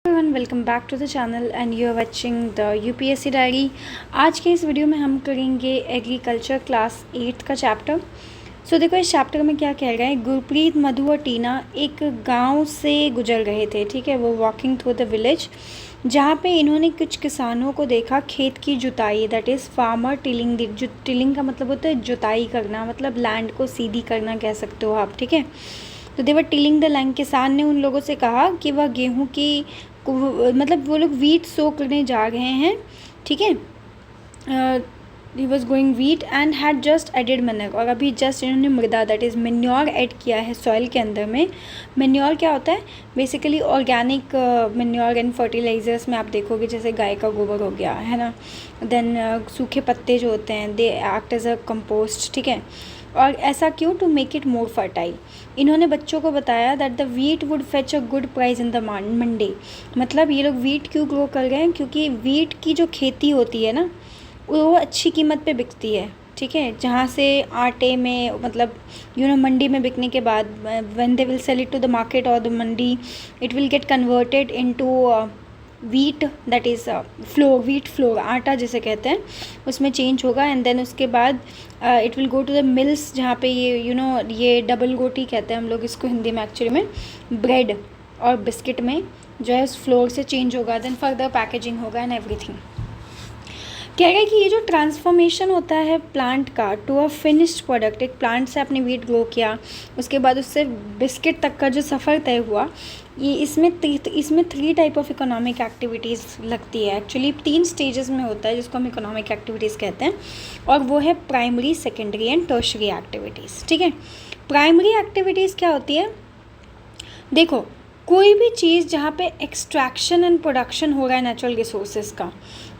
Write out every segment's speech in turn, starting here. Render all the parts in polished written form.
Everyone, welcome back to the channel and you are watching the UPSC diary. आज के इस video में हम करेंगे एग्रीकल्चर क्लास 8 का चैप्टर। देखो इस चैप्टर में क्या कह रहा है। गुरप्रीत, मधु और टीना एक गांव से गुजर रहे थे। ठीक है, वो वॉकिंग थ्रू द विलेज, जहाँ पे इन्होंने कुछ किसानों को देखा खेत की जुताई, that is farmer tilling. Tilling का मतलब होता है जुताई करना, मतलब लैंड को सीधी करना कह सकते हो आप। ठीक है, तो देवर टिलिंग द लैंड। किसान ने उन लोगों से कहा कि वह गेहूं की मतलब वो लोग वीट सो करने जा रहे हैं। ठीक है, he was going wheat and had just added manure, और अभी जस्ट इन्होंने मृदा दैट इज़ मेन्योर ऐड किया है सॉइल के अंदर में। मेन्योर क्या होता है? Basically organic manure and fertilisers में आप देखोगे जैसे गाय का गोबर हो गया है ना, देन सूखे पत्ते जो होते हैं they act as a compost. ठीक है, और ऐसा क्यों? To make it more fertile. इन्होंने बच्चों को बताया that the wheat would fetch a good price in the mandi. मतलब ये लोग वीट क्यों ग्रो कर रहे हैं? क्योंकि वीट की जो खेती होती है ना, वो अच्छी कीमत पे बिकती है। ठीक है, जहाँ से आटे में मतलब मंडी में बिकने के बाद when they will sell it to the market और the mandi, it will get converted into wheat that is flour, wheat flour, आटा जिसे कहते हैं, उसमें चेंज होगा। एंड देन उसके बाद it will go to the mills, जहाँ पे ये ये डबल गोटी कहते हैं हम लोग इसको हिंदी में, एक्चुअली में ब्रेड और बिस्किट में जो है उस फ्लोर से चेंज होगा, देन फर्दर पैकेजिंग होगा एंड एवरीथिंग। कह रहे हैं कि ये जो ट्रांसफॉर्मेशन होता है प्लांट का टू अ फिनिश्ड प्रोडक्ट, एक प्लांट से आपने वीट ग्रो किया, उसके बाद उससे बिस्किट तक का जो सफ़र तय हुआ, ये इसमें 3 टाइप ऑफ इकोनॉमिक एक्टिविटीज़ लगती है। एक्चुअली 3 स्टेजेस में होता है जिसको हम इकोनॉमिक एक्टिविटीज़ कहते हैं, और वो है primary, secondary and tertiary activities. ठीक है, प्राइमरी एक्टिविटीज़ क्या होती है? देखो, कोई भी चीज़ जहाँ पे एक्सट्रैक्शन एंड प्रोडक्शन हो रहा है नेचुरल रिसोर्सेज का,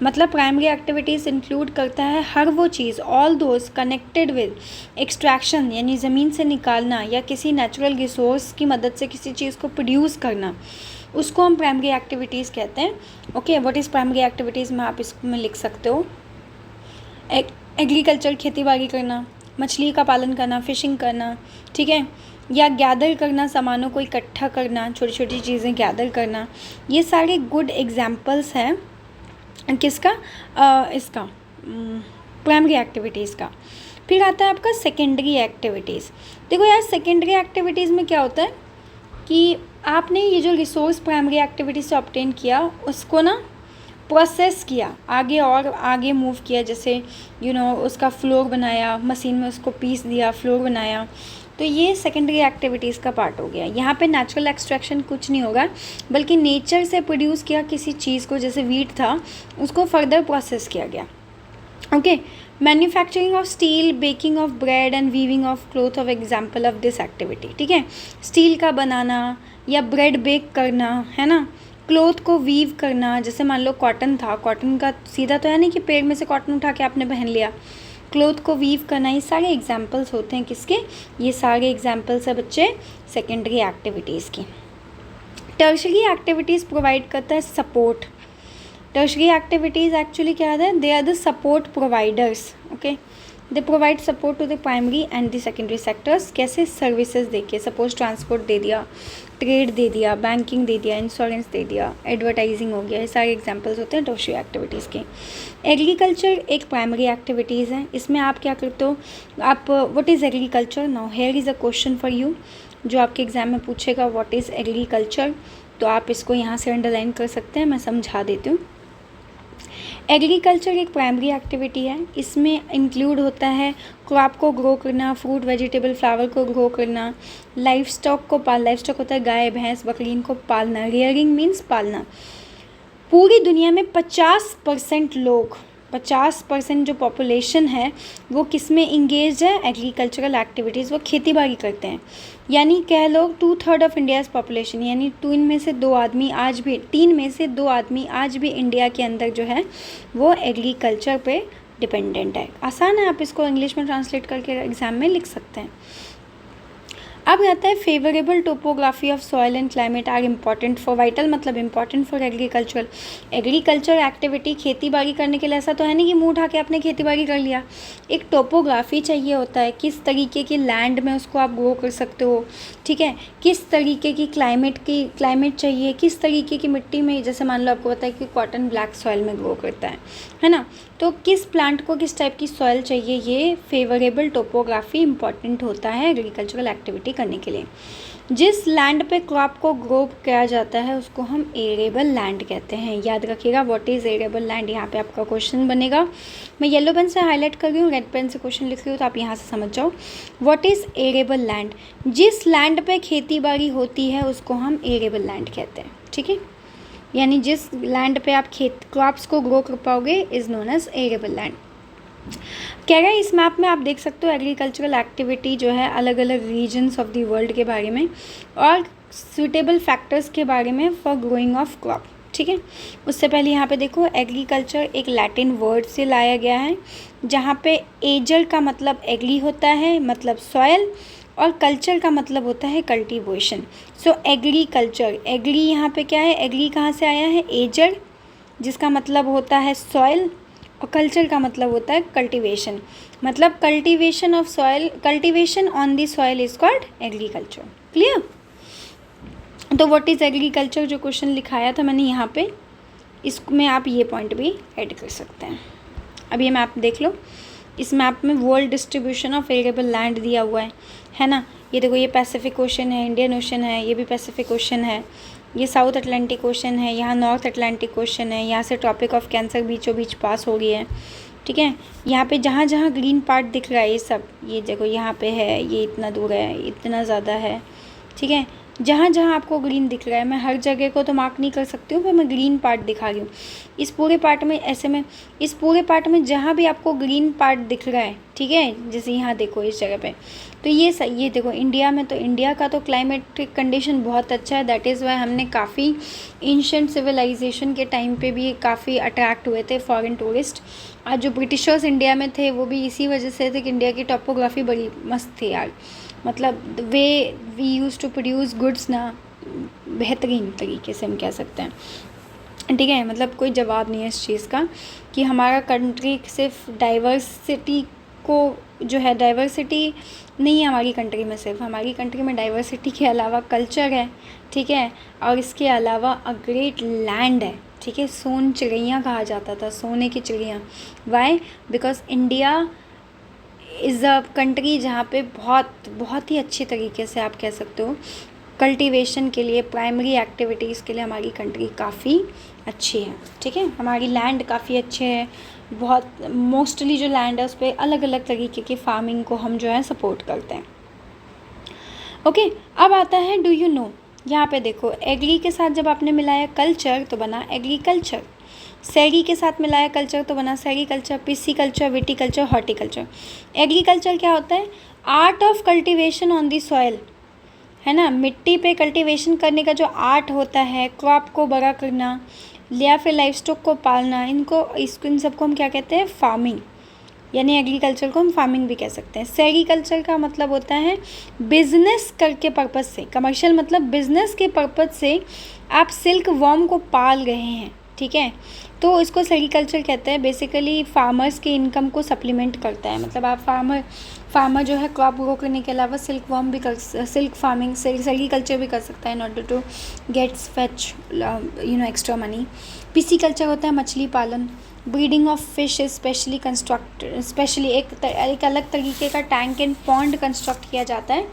मतलब प्राइमरी एक्टिविटीज़ इंक्लूड करता है हर वो चीज़, all those connected with extraction, यानी ज़मीन से निकालना या किसी नेचुरल रिसोर्स की मदद से किसी चीज़ को प्रोड्यूस करना, उसको हम प्राइमरी एक्टिविटीज़ कहते हैं। Okay, what is primary activities में आप इसमें लिख सकते हो एग्रीकल्चर, खेती बाड़ी करना, मछली का पालन करना, फिशिंग करना। ठीक है, या गैदर करना, सामानों को इकट्ठा करना, छोटी छोटी चीज़ें गैदर करना। ये सारे गुड एग्जाम्पल्स हैं किसका? इसका प्राइमरी एक्टिविटीज़ का। फिर आता है आपका सेकेंडरी एक्टिविटीज़। देखो यार, सेकेंडरी एक्टिविटीज़ में क्या होता है कि आपने ये जो रिसोर्स प्राइमरी एक्टिविटीज़ से ऑब्टेन किया उसको ना प्रोसेस किया, आगे और आगे मूव किया, जैसे उसका फ्लोर बनाया, मशीन में उसको पीस दिया, फ्लोर बनाया, तो ये सेकेंडरी एक्टिविटीज़ का पार्ट हो गया। यहाँ पे नेचुरल एक्सट्रैक्शन कुछ नहीं होगा, बल्कि नेचर से प्रोड्यूस किया किसी चीज़ को, जैसे वीट था, उसको फर्दर प्रोसेस किया गया। Okay, manufacturing of steel, baking of bread and weaving of cloth of example of this activity. ठीक है, स्टील का बनाना या ब्रेड बेक करना, है ना, क्लॉथ को वीव करना, जैसे मान लो कॉटन था, कॉटन का सीधा तो है नहीं कि पेड़ में से कॉटन उठा के आपने पहन लिया, क्लॉथ को वीव करना, ये सारे एग्जाम्पल्स होते हैं किसके? ये सारे एग्जाम्पल्स है बच्चे सेकेंडरी एक्टिविटीज़ की। टर्शरी एक्टिविटीज़ प्रोवाइड करता है सपोर्ट। टर्शरी एक्टिविटीज़ एक्चुअली क्या है? They are the support providers. Okay, they provide support to the primary and the secondary sectors. कैसे? सर्विसेज देके, सपोज ट्रांसपोर्ट दे दिया, ट्रेड दे दिया, बैंकिंग दे दिया, इंश्योरेंस दे दिया, एडवर्टाइजिंग हो गया, ये सारे एग्जांपल्स होते हैं टर्शरी एक्टिविटीज़ के। एग्रीकल्चर एक प्राइमरी एक्टिविटीज़ है। इसमें आप क्या करते हो? आप what is agriculture? Now here is a question for you, जो आपके एग्जाम में पूछेगा व्हाट इज़ एग्रीकल्चर, तो आप इसको यहाँ से अंडरलाइन कर सकते हैं, मैं समझा देती हूँ। एग्रीकल्चर एक प्राइमरी एक्टिविटी है। इसमें इंक्लूड होता है क्रॉप को ग्रो करना, फ्रूट, वेजिटेबल, फ्लावर को ग्रो करना, लाइफ स्टॉक होता है गाय, भैंस, बकरी, इनको पालना। रियरिंग मीन्स पालना। पूरी दुनिया में 50% लोग, 50% जो पॉपुलेशन है वो किस में इंगेज है? एग्रीकल्चरल एक्टिविटीज़, वो खेती बाड़ी करते हैं। यानी कह लो 2/3 ऑफ इंडियाज़ पॉपुलेशन, यानी 3 में से 2 आदमी आज भी इंडिया के अंदर जो है वो एग्रीकल्चर पे डिपेंडेंट है। आसान है, आप इसको इंग्लिश में ट्रांसलेट करके एग्ज़ाम में लिख सकते हैं। अब आता है favourable topography of soil and climate are important for vital, मतलब इम्पॉर्टेंट फॉर एग्रीकल्चर एक्टिविटी। खेती बाड़ी करने के लिए ऐसा तो है नहीं कि मुँह उठा के आपने खेती बाड़ी कर लिया, एक टोपोग्राफी चाहिए होता है, किस तरीके की लैंड में उसको आप ग्रो कर सकते हो, ठीक है, किस तरीके की क्लाइमेट चाहिए, किस तरीके की मिट्टी में, जैसे मान लो आपको पता है कि कॉटन ब्लैक सॉइल में ग्रो करता है ना, तो किस प्लांट को किस टाइप की सॉइल चाहिए, ये फेवरेबल टोपोग्राफी इंपॉर्टेंट होता है एग्रीकल्चरल एक्टिविटी करने के लिए। जिस लैंड पे क्रॉप को ग्रो किया जाता है उसको हम एरेबल लैंड कहते हैं। याद रखिएगा व्हाट इज़ एरेबल लैंड, यहाँ पे आपका क्वेश्चन बनेगा। मैं येलो पेन से हाईलाइट कर रही हूँ, रेड पेन से क्वेश्चन लिख रही हूँ, तो आप यहाँ से समझ जाओ। व्हाट इज़ एरेबल लैंड, जिस लैंड पे खेती बाड़ी होती है उसको हम एरेबल लैंड कहते हैं, ठीक है, यानी जिस लैंड पे आप क्रॉप्स को ग्रो कर पाओगे is known as arable land. कह रहा है इस मैप में आप देख सकते हो एग्रीकल्चरल एक्टिविटी जो है अलग अलग रीजन्स ऑफ द वर्ल्ड के बारे में और सूटेबल फैक्टर्स के बारे में फॉर ग्रोइंग ऑफ क्रॉप, ठीक है। उससे पहले यहाँ पे देखो एग्रीकल्चर एक लैटिन वर्ड से लाया गया है जहाँ पे एजर का मतलब एग्री होता है, मतलब सॉयल, और कल्चर का मतलब होता है कल्टीवेशन। सो एग्रीकल्चर, एग्री यहाँ पे क्या है, एग्री कहाँ से आया है, एजर, जिसका मतलब होता है सॉयल, और कल्चर का मतलब होता है कल्टीवेशन, मतलब cultivation of soil, cultivation on the soil is called agriculture. Clear. तो व्हाट इज़ एग्रीकल्चर जो क्वेश्चन लिखाया था मैंने यहाँ पे, इसमें आप ये पॉइंट भी ऐड कर सकते हैं। अब ये मैप देख लो, इस मैप में world distribution of arable land दिया हुआ है ना। ये देखो, ये पैसिफिक ओशन है, इंडियन ओशन है, ये भी पैसिफिक ओशन है, ये साउथ अटलांटिक ओशन है, यहाँ नॉर्थ अटलांटिक ओशन है, यहाँ से ट्रॉपिक ऑफ कैंसर बीचों बीच पास हो गई है, ठीक है। यहाँ पे जहाँ जहाँ ग्रीन पार्ट दिख रहा है ये सब, ये देखो यहाँ पे है, ये इतना दूर है, इतना ज़्यादा है, ठीक है। जहाँ जहाँ आपको ग्रीन दिख रहा है, मैं हर जगह को तो मार्क नहीं कर सकती हूँ, पर मैं ग्रीन पार्ट दिखा रही हूँ। इस पूरे पार्ट में ऐसे में, इस पूरे पार्ट में जहाँ भी आपको ग्रीन पार्ट दिख रहा है, ठीक है, जैसे यहाँ देखो इस जगह पे, तो ये सही, ये देखो इंडिया में, तो इंडिया का तो क्लाइमेटिक कंडीशन बहुत अच्छा है। दैट इज़ वाई हमने काफ़ी एंशिएंट सिविलाइजेशन के टाइम पे भी काफ़ी अट्रैक्ट हुए थे फॉरेन टूरिस्ट। आज जो ब्रिटिशर्स इंडिया में थे वो भी इसी वजह से थे कि इंडिया की टोपोग्राफी बड़ी मस्त थी यार, मतलब way we use to produce goods ना, बेहतरीन तरीके से हम कह सकते हैं, ठीक है। मतलब कोई जवाब नहीं है इस चीज़ का कि हमारा कंट्री सिर्फ डाइवर्सिटी को जो है, डाइवर्सिटी नहीं है हमारी कंट्री में, सिर्फ हमारी कंट्री में डाइवर्सिटी के अलावा कल्चर है, ठीक है, और इसके अलावा अ ग्रेट लैंड है, ठीक है। सोन चिड़िया कहा जाता था, सोने की चिड़िया। Why? Because India is a country जहाँ पे बहुत ही अच्छी तरीके से आप कह सकते हो कल्टीवेशन के लिए, प्राइमरी एक्टिविटीज़ के लिए हमारी कंट्री काफ़ी अच्छी है, ठीक है। हमारी लैंड काफ़ी अच्छे है, बहुत मोस्टली जो लैंड है उस पर अलग अलग तरीके की फार्मिंग को हम जो है सपोर्ट करते हैं। ओके, अब आता है डू यू नो। यहाँ पे देखो एग्री के साथ जब आपने मिलाया कल्चर तो बना एग्रीकल्चर, सेरी के साथ मिलाया कल्चर तो बना sericulture, pisciculture, viticulture, horticulture. Agriculture क्या होता है? Art of cultivation on the soil, है ना, मिट्टी पे कल्टीवेशन करने का जो आर्ट होता है, क्रॉप को बड़ा करना या फिर लाइफ स्टॉक को पालना, इन सबको हम क्या कहते हैं? फार्मिंग, यानी एग्रीकल्चर को हम फार्मिंग भी कह सकते हैं। सेरीकल्चर का मतलब होता है बिजनेस करके पर्पज़ से, कमर्शियल मतलब बिजनेस के पर्पज़ से आप सिल्क वॉर्म को पाल रहे हैं, ठीक है, तो इसको सेरीकल्चर कहते हैं। बेसिकली फार्मर्स के इनकम को सप्लीमेंट करता है, मतलब आप फार्मर जो है क्रॉप ग्रो करने के अलावा सिल्क वॉर्म भी कर, सिल्क फार्मिंग, सेरीकल्चर भी कर सकता है in order to gets fetch extra money. Pisciculture होता है मछली पालन, ब्रीडिंग ऑफ फिश स्पेशली एक अलग तरीके का टैंक एंड पॉन्ड कंस्ट्रक्ट किया जाता है,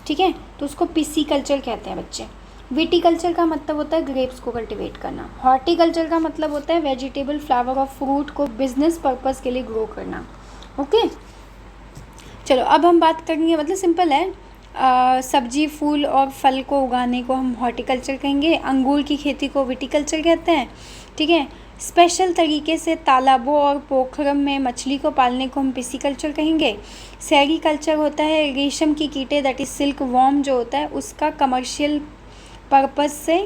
ठीक है, तो उसको पिस्सीकल्चर कहते हैं बच्चे। विटीकल्चर का मतलब होता है ग्रेप्स को कल्टीवेट करना। हॉर्टिकल्चर का मतलब होता है वेजिटेबल, फ्लावर और फ्रूट को बिजनेस पर्पस के लिए ग्रो करना। ओके, चलो अब हम बात करेंगे, मतलब सिंपल है, सब्जी, फूल और फल को उगाने को हम हॉर्टिकल्चर कहेंगे, अंगूर की खेती को विटीकल्चर कहते हैं, ठीक है। स्पेशल तरीके से तालाबों और पोखरम में मछली को पालने को हम पिस्सीकल्चर कहेंगे। सेरीकल्चर होता है रेशम की Kite, that is silk worm जो होता है उसका कमर्शियल पर्पस से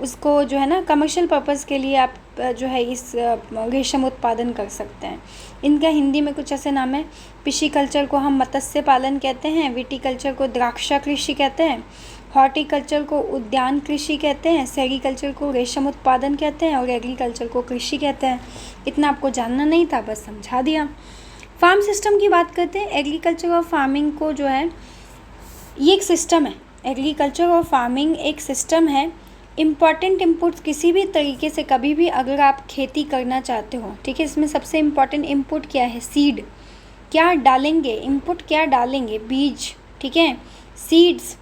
उसको जो है ना कमर्शियल पर्पज़ के लिए आप जो है इस रेशम उत्पादन कर सकते हैं। इनका हिंदी में कुछ ऐसे नाम है। पिशीकल्चर को हम मत्स्य पालन कहते हैं, विटीकल्चर को द्राक्षा कृषि कहते हैं, हॉर्टिकल्चर को उद्यान कृषि कहते हैं, सेरीकल्चर को रेशम उत्पादन कहते हैं और एग्रीकल्चर को कृषि कहते हैं। इतना आपको जानना नहीं था, बस समझा दिया। फार्म सिस्टम की बात करते हैं। एग्रीकल्चर और फार्मिंग को जो है ये एक सिस्टम है। एग्रीकल्चर और फार्मिंग एक सिस्टम है। इम्पॉर्टेंट इनपुट्स किसी भी तरीके से कभी भी अगर आप खेती करना चाहते हो, ठीक है, इसमें सबसे इम्पॉर्टेंट इनपुट क्या है? सीड। क्या डालेंगे? इनपुट क्या डालेंगे? बीज, ठीक है, सीड्स,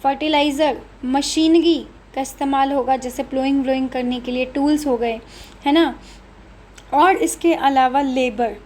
फर्टिलाइज़र, मशीनरी का इस्तेमाल होगा, जैसे प्लोइंग व्लोइंग करने के लिए टूल्स हो गए, है ना, और इसके अलावा लेबर।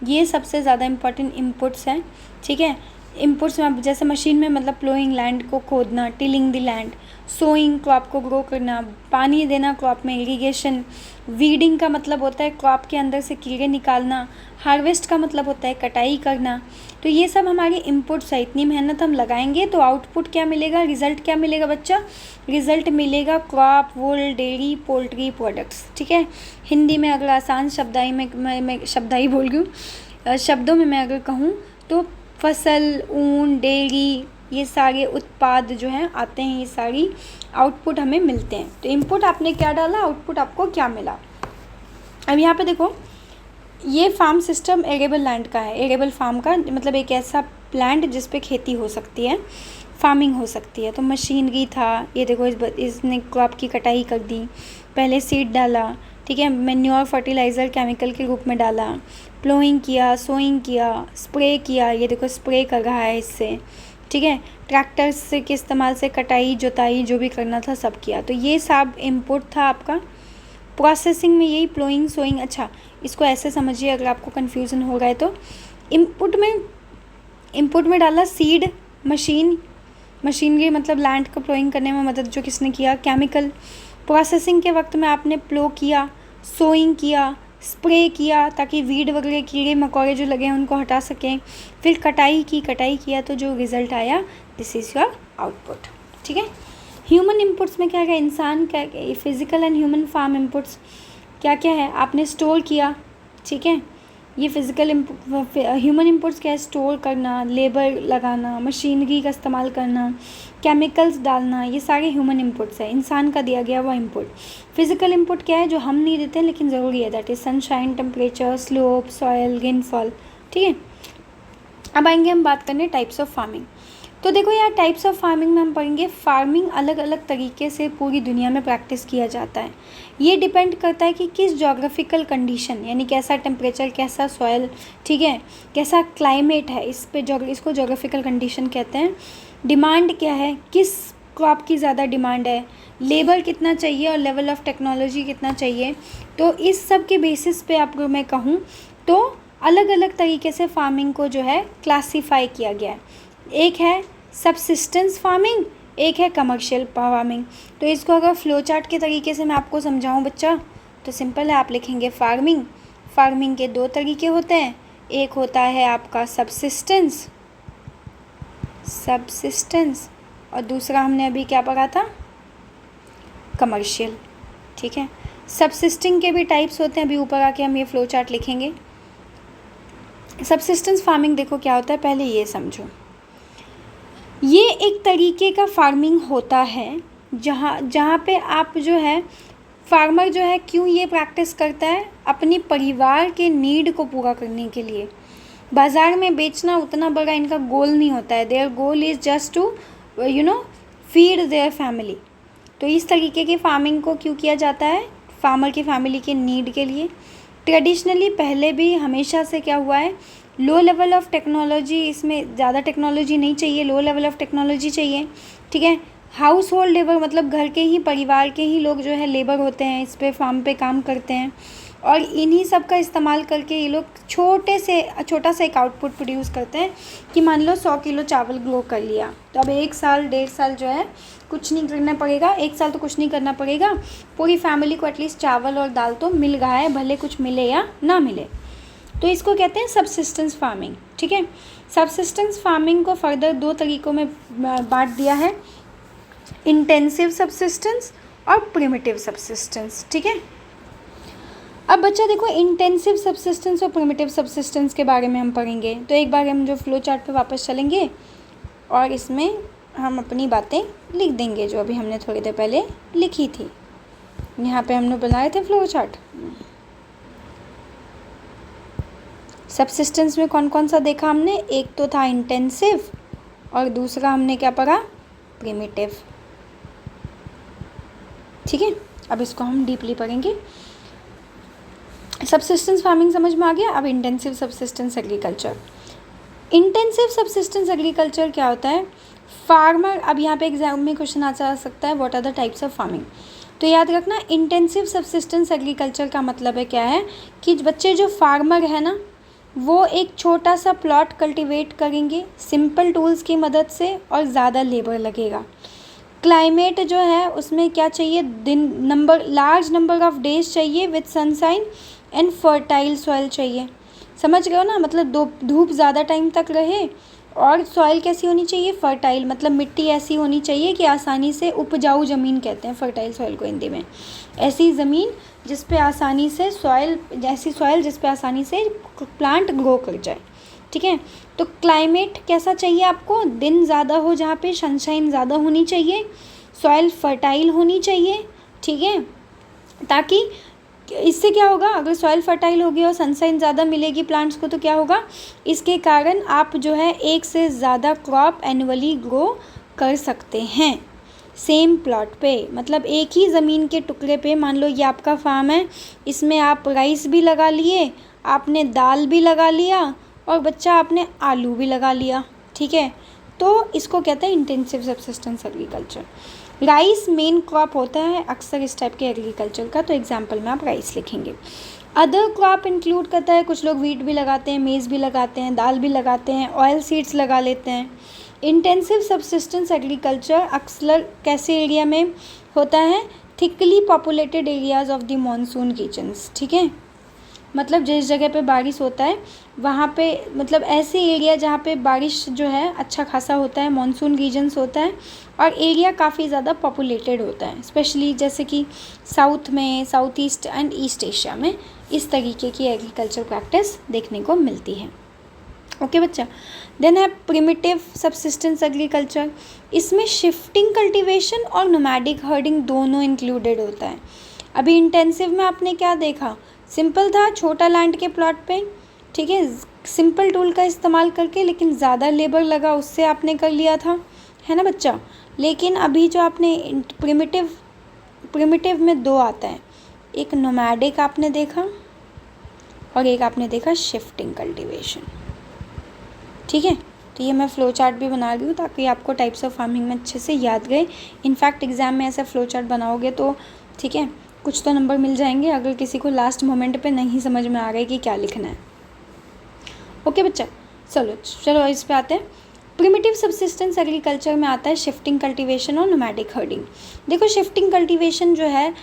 ये सबसे ज़्यादा इम्पॉर्टेंट इनपुट्स हैं, ठीक है। इनपुट्स में जैसे मशीन में मतलब प्लोइंग, लैंड को खोदना, tilling the land, sowing crop को ग्रो करना, पानी देना क्रॉप में, इरिगेशन, वीडिंग का मतलब होता है क्रॉप के अंदर से कीड़े निकालना, हार्वेस्ट का मतलब होता है कटाई करना। तो ये सब हमारे इनपुट्स है। इतनी मेहनत हम लगाएंगे तो आउटपुट क्या मिलेगा? रिजल्ट क्या मिलेगा बच्चा? रिजल्ट मिलेगा क्रॉप, वूल, डेयरी, पोल्ट्री प्रोडक्ट्स, ठीक है। हिंदी में अगर आसान शब्दाई में मैं शब्दाई बोल रही हूँ, शब्दों में मैं अगर कहूँ तो फसल, ऊन, डेयरी, ये सारे उत्पाद जो हैं आते हैं, ये सारी आउटपुट हमें मिलते हैं। तो इनपुट आपने क्या डाला, आउटपुट आपको क्या मिला। अब यहाँ पे देखो, ये फार्म सिस्टम एरेबल लैंड का है। एरेबल फार्म का मतलब एक ऐसा लैंड जिस पे खेती हो सकती है, फार्मिंग हो सकती है। तो मशीनरी था, ये देखो इसने क्रॉप की कटाई कर दी, पहले सीड डाला, ठीक है, मैन्योर फर्टिलाइज़र केमिकल के रूप में डाला, प्लोइंग किया, सोइंग किया, स्प्रे किया, ये देखो स्प्रे कर रहा है इससे, ठीक है, ट्रैक्टर से के इस्तेमाल से कटाई, जुताई जो भी करना था सब किया। तो ये सब इनपुट था आपका। प्रोसेसिंग में यही प्लोइंग, सोइंग। अच्छा, इसको ऐसे समझिए अगर आपको कन्फ्यूज़न हो रहा है तो, इनपुट में डाला सीड, मशीनरी मतलब लैंड को प्लोइंग करने में मदद जो किसने किया? केमिकल। प्रोसेसिंग के वक्त में आपने प्लो किया, सोइंग किया, स्प्रे किया ताकि वीड वगैरह कीड़े मकोड़े जो लगे हैं उनको हटा सकें। फिर कटाई किया तो जो रिज़ल्ट आया, दिस इज़ योर आउटपुट, ठीक है। ह्यूमन इनपुट्स में क्या है? इंसान क्या, physical and human farm inputs क्या क्या है? आपने स्टोर किया, ठीक है, ये फिज़िकल ह्यूमन इनपुट्स क्या है? स्टोर करना, लेबर लगाना, मशीनरी का इस्तेमाल करना, केमिकल्स डालना, ये सारे ह्यूमन इनपुट्स है, इंसान का दिया गया हुआ इनपुट। फिज़िकल इनपुट क्या है? जो हम नहीं देते लेकिन ज़रूरी है, that is sunshine, temperature, slope, soil, rainfall, ठीक है। अब आएंगे हम बात करने टाइप्स ऑफ फार्मिंग। तो देखो यार, टाइप्स ऑफ फार्मिंग में हम पढ़ेंगे फार्मिंग अलग अलग तरीके से पूरी दुनिया में प्रैक्टिस किया जाता है। ये डिपेंड करता है कि किस जोग्राफिकल कंडीशन, यानी कैसा टेम्परेचर, कैसा सॉयल, ठीक है, कैसा क्लाइमेट है, इस पे इसको जोग्राफिकल कंडीशन कहते हैं। डिमांड क्या है, किस क्रॉप की ज़्यादा डिमांड है, लेबर कितना चाहिए और लेवल ऑफ टेक्नोलॉजी कितना चाहिए। तो इस सब के बेसिस पे आपको मैं कहूँ तो अलग अलग तरीके से फार्मिंग को जो है क्लासीफाई किया गया है। एक है सबसिस्टेंस फार्मिंग, एक है कमर्शियल फार्मिंग। तो इसको अगर फ्लो चार्ट के तरीके से मैं आपको समझाऊं बच्चा, तो सिंपल है, आप लिखेंगे फार्मिंग के दो तरीके होते हैं। एक होता है आपका सबसिस्टेंस और दूसरा हमने अभी क्या पढ़ा था? कमर्शियल, ठीक है। सबसिस्टिंग के भी टाइप्स होते हैं, अभी ऊपर आके हम ये फ्लो चार्ट लिखेंगे। सबसिस्टेंस फार्मिंग देखो क्या होता है, पहले ये समझो। ये एक तरीके का फार्मिंग होता है जहाँ पे आप जो है फार्मर जो है क्यों ये प्रैक्टिस करता है? अपनी परिवार के नीड को पूरा करने के लिए। बाज़ार में बेचना उतना बड़ा इनका गोल नहीं होता है। Their goal is just to feed their family. तो इस तरीके की फार्मिंग को क्यों किया जाता है? फार्मर की फैमिली के नीड के लिए। ट्रेडिशनली पहले भी हमेशा से क्या हुआ है, लो लेवल ऑफ टेक्नोलॉजी, इसमें ज़्यादा टेक्नोलॉजी नहीं चाहिए, लो लेवल ऑफ टेक्नोलॉजी चाहिए, ठीक है। हाउस होल्ड लेबर मतलब घर के ही, परिवार के ही लोग जो है लेबर होते हैं, इस पे फार्म पे काम करते हैं और इन्हीं सब का इस्तेमाल करके ये लोग छोटा सा एक आउटपुट प्रोड्यूस करते हैं कि मान लो 100 किलो चावल ग्रो कर लिया, तो अब 1 साल 1.5 साल जो है कुछ नहीं करना पड़ेगा। 1 साल तो कुछ नहीं करना पड़ेगा, पूरी फैमिली को एटलीस्ट चावल और दाल तो मिल रहा है, भले कुछ मिले या ना मिले। तो इसको कहते हैं सबसिस्टेंस फार्मिंग, ठीक है। सबसिस्टेंस फार्मिंग को फर्दर 2 तरीक़ों में बांट दिया है, इंटेंसिव सबसिस्टेंस और प्रिमिटिव सबसिस्टेंस। ठीक है, अब बच्चा देखो इंटेंसिव सबसिस्टेंस और प्रिमिटिव सबसिस्टेंस के बारे में हम पढ़ेंगे। तो एक बार हम जो फ्लो चार्ट पे वापस चलेंगे और इसमें हम अपनी बातें लिख देंगे जो अभी हमने थोड़ी देर पहले लिखी थी। यहाँ पे हमने बनाए थे फ्लो चार्ट। सबसिस्टेंस में कौन कौन सा देखा हमने, एक तो था इंटेंसिव और दूसरा हमने क्या पढ़ा, प्रिमिटिव। ठीक है, अब इसको हम डीपली पढ़ेंगे। सबसिस्टेंस फार्मिंग समझ में आ गया। अब intensive subsistence agriculture. Intensive subsistence agriculture क्या होता है, फार्मर, अब यहाँ पे एग्जाम में क्वेश्चन आ सकता है what are the types of farming. तो याद रखना इंटेंसिव सबसिस्टेंस एग्रीकल्चर का मतलब है क्या है कि बच्चे जो फार्मर है ना, वो एक छोटा सा प्लॉट कल्टीवेट करेंगे सिंपल टूल्स की मदद से और ज़्यादा लेबर लगेगा। क्लाइमेट जो है उसमें क्या चाहिए, लार्ज नंबर ऑफ डेज चाहिए with sunshine and fertile soil चाहिए। समझ गए हो ना, मतलब धूप ज़्यादा टाइम तक रहे और सॉइल कैसी होनी चाहिए, फर्टाइल, मतलब मिट्टी ऐसी होनी चाहिए कि आसानी से, उपजाऊ ज़मीन कहते हैं फर्टाइल सॉइल को हिंदी में, ऐसी ज़मीन जिस पे आसानी से ऐसी सॉइल जिस पे आसानी से प्लांट ग्रो कर जाए। ठीक है, तो क्लाइमेट कैसा चाहिए आपको, दिन ज़्यादा हो जहाँ पे सनशाइन ज़्यादा होनी चाहिए, सॉइल फर्टाइल होनी चाहिए। ठीक है, ताकि इससे क्या होगा, अगर सॉइल फर्टाइल होगी और सनशाइन ज़्यादा मिलेगी प्लांट्स को तो क्या होगा, इसके कारण आप जो है एक से ज़्यादा क्रॉप एनुअली ग्रो कर सकते हैं सेम प्लॉट पे। मतलब एक ही ज़मीन के टुकड़े पे, मान लो ये आपका फार्म है, इसमें आप राइस भी लगा लिए, आपने दाल भी लगा लिया और बच्चा आपने आलू भी लगा लिया। ठीक है, तो इसको कहते हैं intensive subsistence agriculture. Rice main crop होता है अक्सर इस टाइप के एग्रीकल्चर का, तो एग्जाम्पल में आप राइस लिखेंगे। अदर क्रॉप इंक्लूड करता है, कुछ लोग वीट भी लगाते हैं, मेज़ भी लगाते हैं, दाल भी लगाते हैं, ऑयल सीड्स लगा लेते हैं। इंटेंसिव सबसिस्टेंस एग्रीकल्चर अक्सर कैसे एरिया में होता है, thickly populated areas of the monsoon regions. ठीक है, मतलब जिस जगह पे बारिश होता है वहाँ पे, मतलब ऐसे एरिया जहाँ पे बारिश जो है अच्छा खासा होता है, मॉनसून रीजन्स होता है और एरिया काफ़ी ज़्यादा पॉपुलेटेड होता है, स्पेशली जैसे कि साउथ में, south east and east Asia में इस तरीके की एग्रीकल्चर प्रैक्टिस देखने को मिलती है। ओके बच्चा, देन है प्रिमिटिव सबसिस्टेंस एग्रीकल्चर। इसमें शिफ्टिंग कल्टीवेशन और नोमैडिक हर्डिंग दोनों इंक्लूडेड होता है। अभी इंटेंसिव में आपने क्या देखा, सिंपल था, छोटा लैंड के प्लॉट पे, ठीक है, सिंपल टूल का इस्तेमाल करके, लेकिन ज़्यादा लेबर लगा उससे आपने कर लिया था, है ना बच्चा। लेकिन अभी जो आपने प्रिमिटिव में दो आता है, एक नोमैडिक आपने देखा और एक आपने देखा शिफ्टिंग कल्टीवेशन। ठीक है, तो ये मैं फ़्लो चार्ट भी बना रही हूँ ताकि आपको टाइप्स ऑफ फार्मिंग में अच्छे से याद रहे। इनफैक्ट एग्ज़ाम में ऐसा फ़्लो चार्ट बनाओगे तो ठीक है कुछ तो नंबर मिल जाएंगे, अगर किसी को लास्ट मोमेंट पे नहीं समझ में आ रहा है कि क्या लिखना है। ओके बच्चा, चलो इस पे आते हैं। प्रिमिटिव सबसिस्टेंस एग्रीकल्चर में आता है शिफ्टिंग कल्टीवेशन और नोमैडिक हर्डिंग। देखो शिफ्टिंग कल्टीवेशन जो है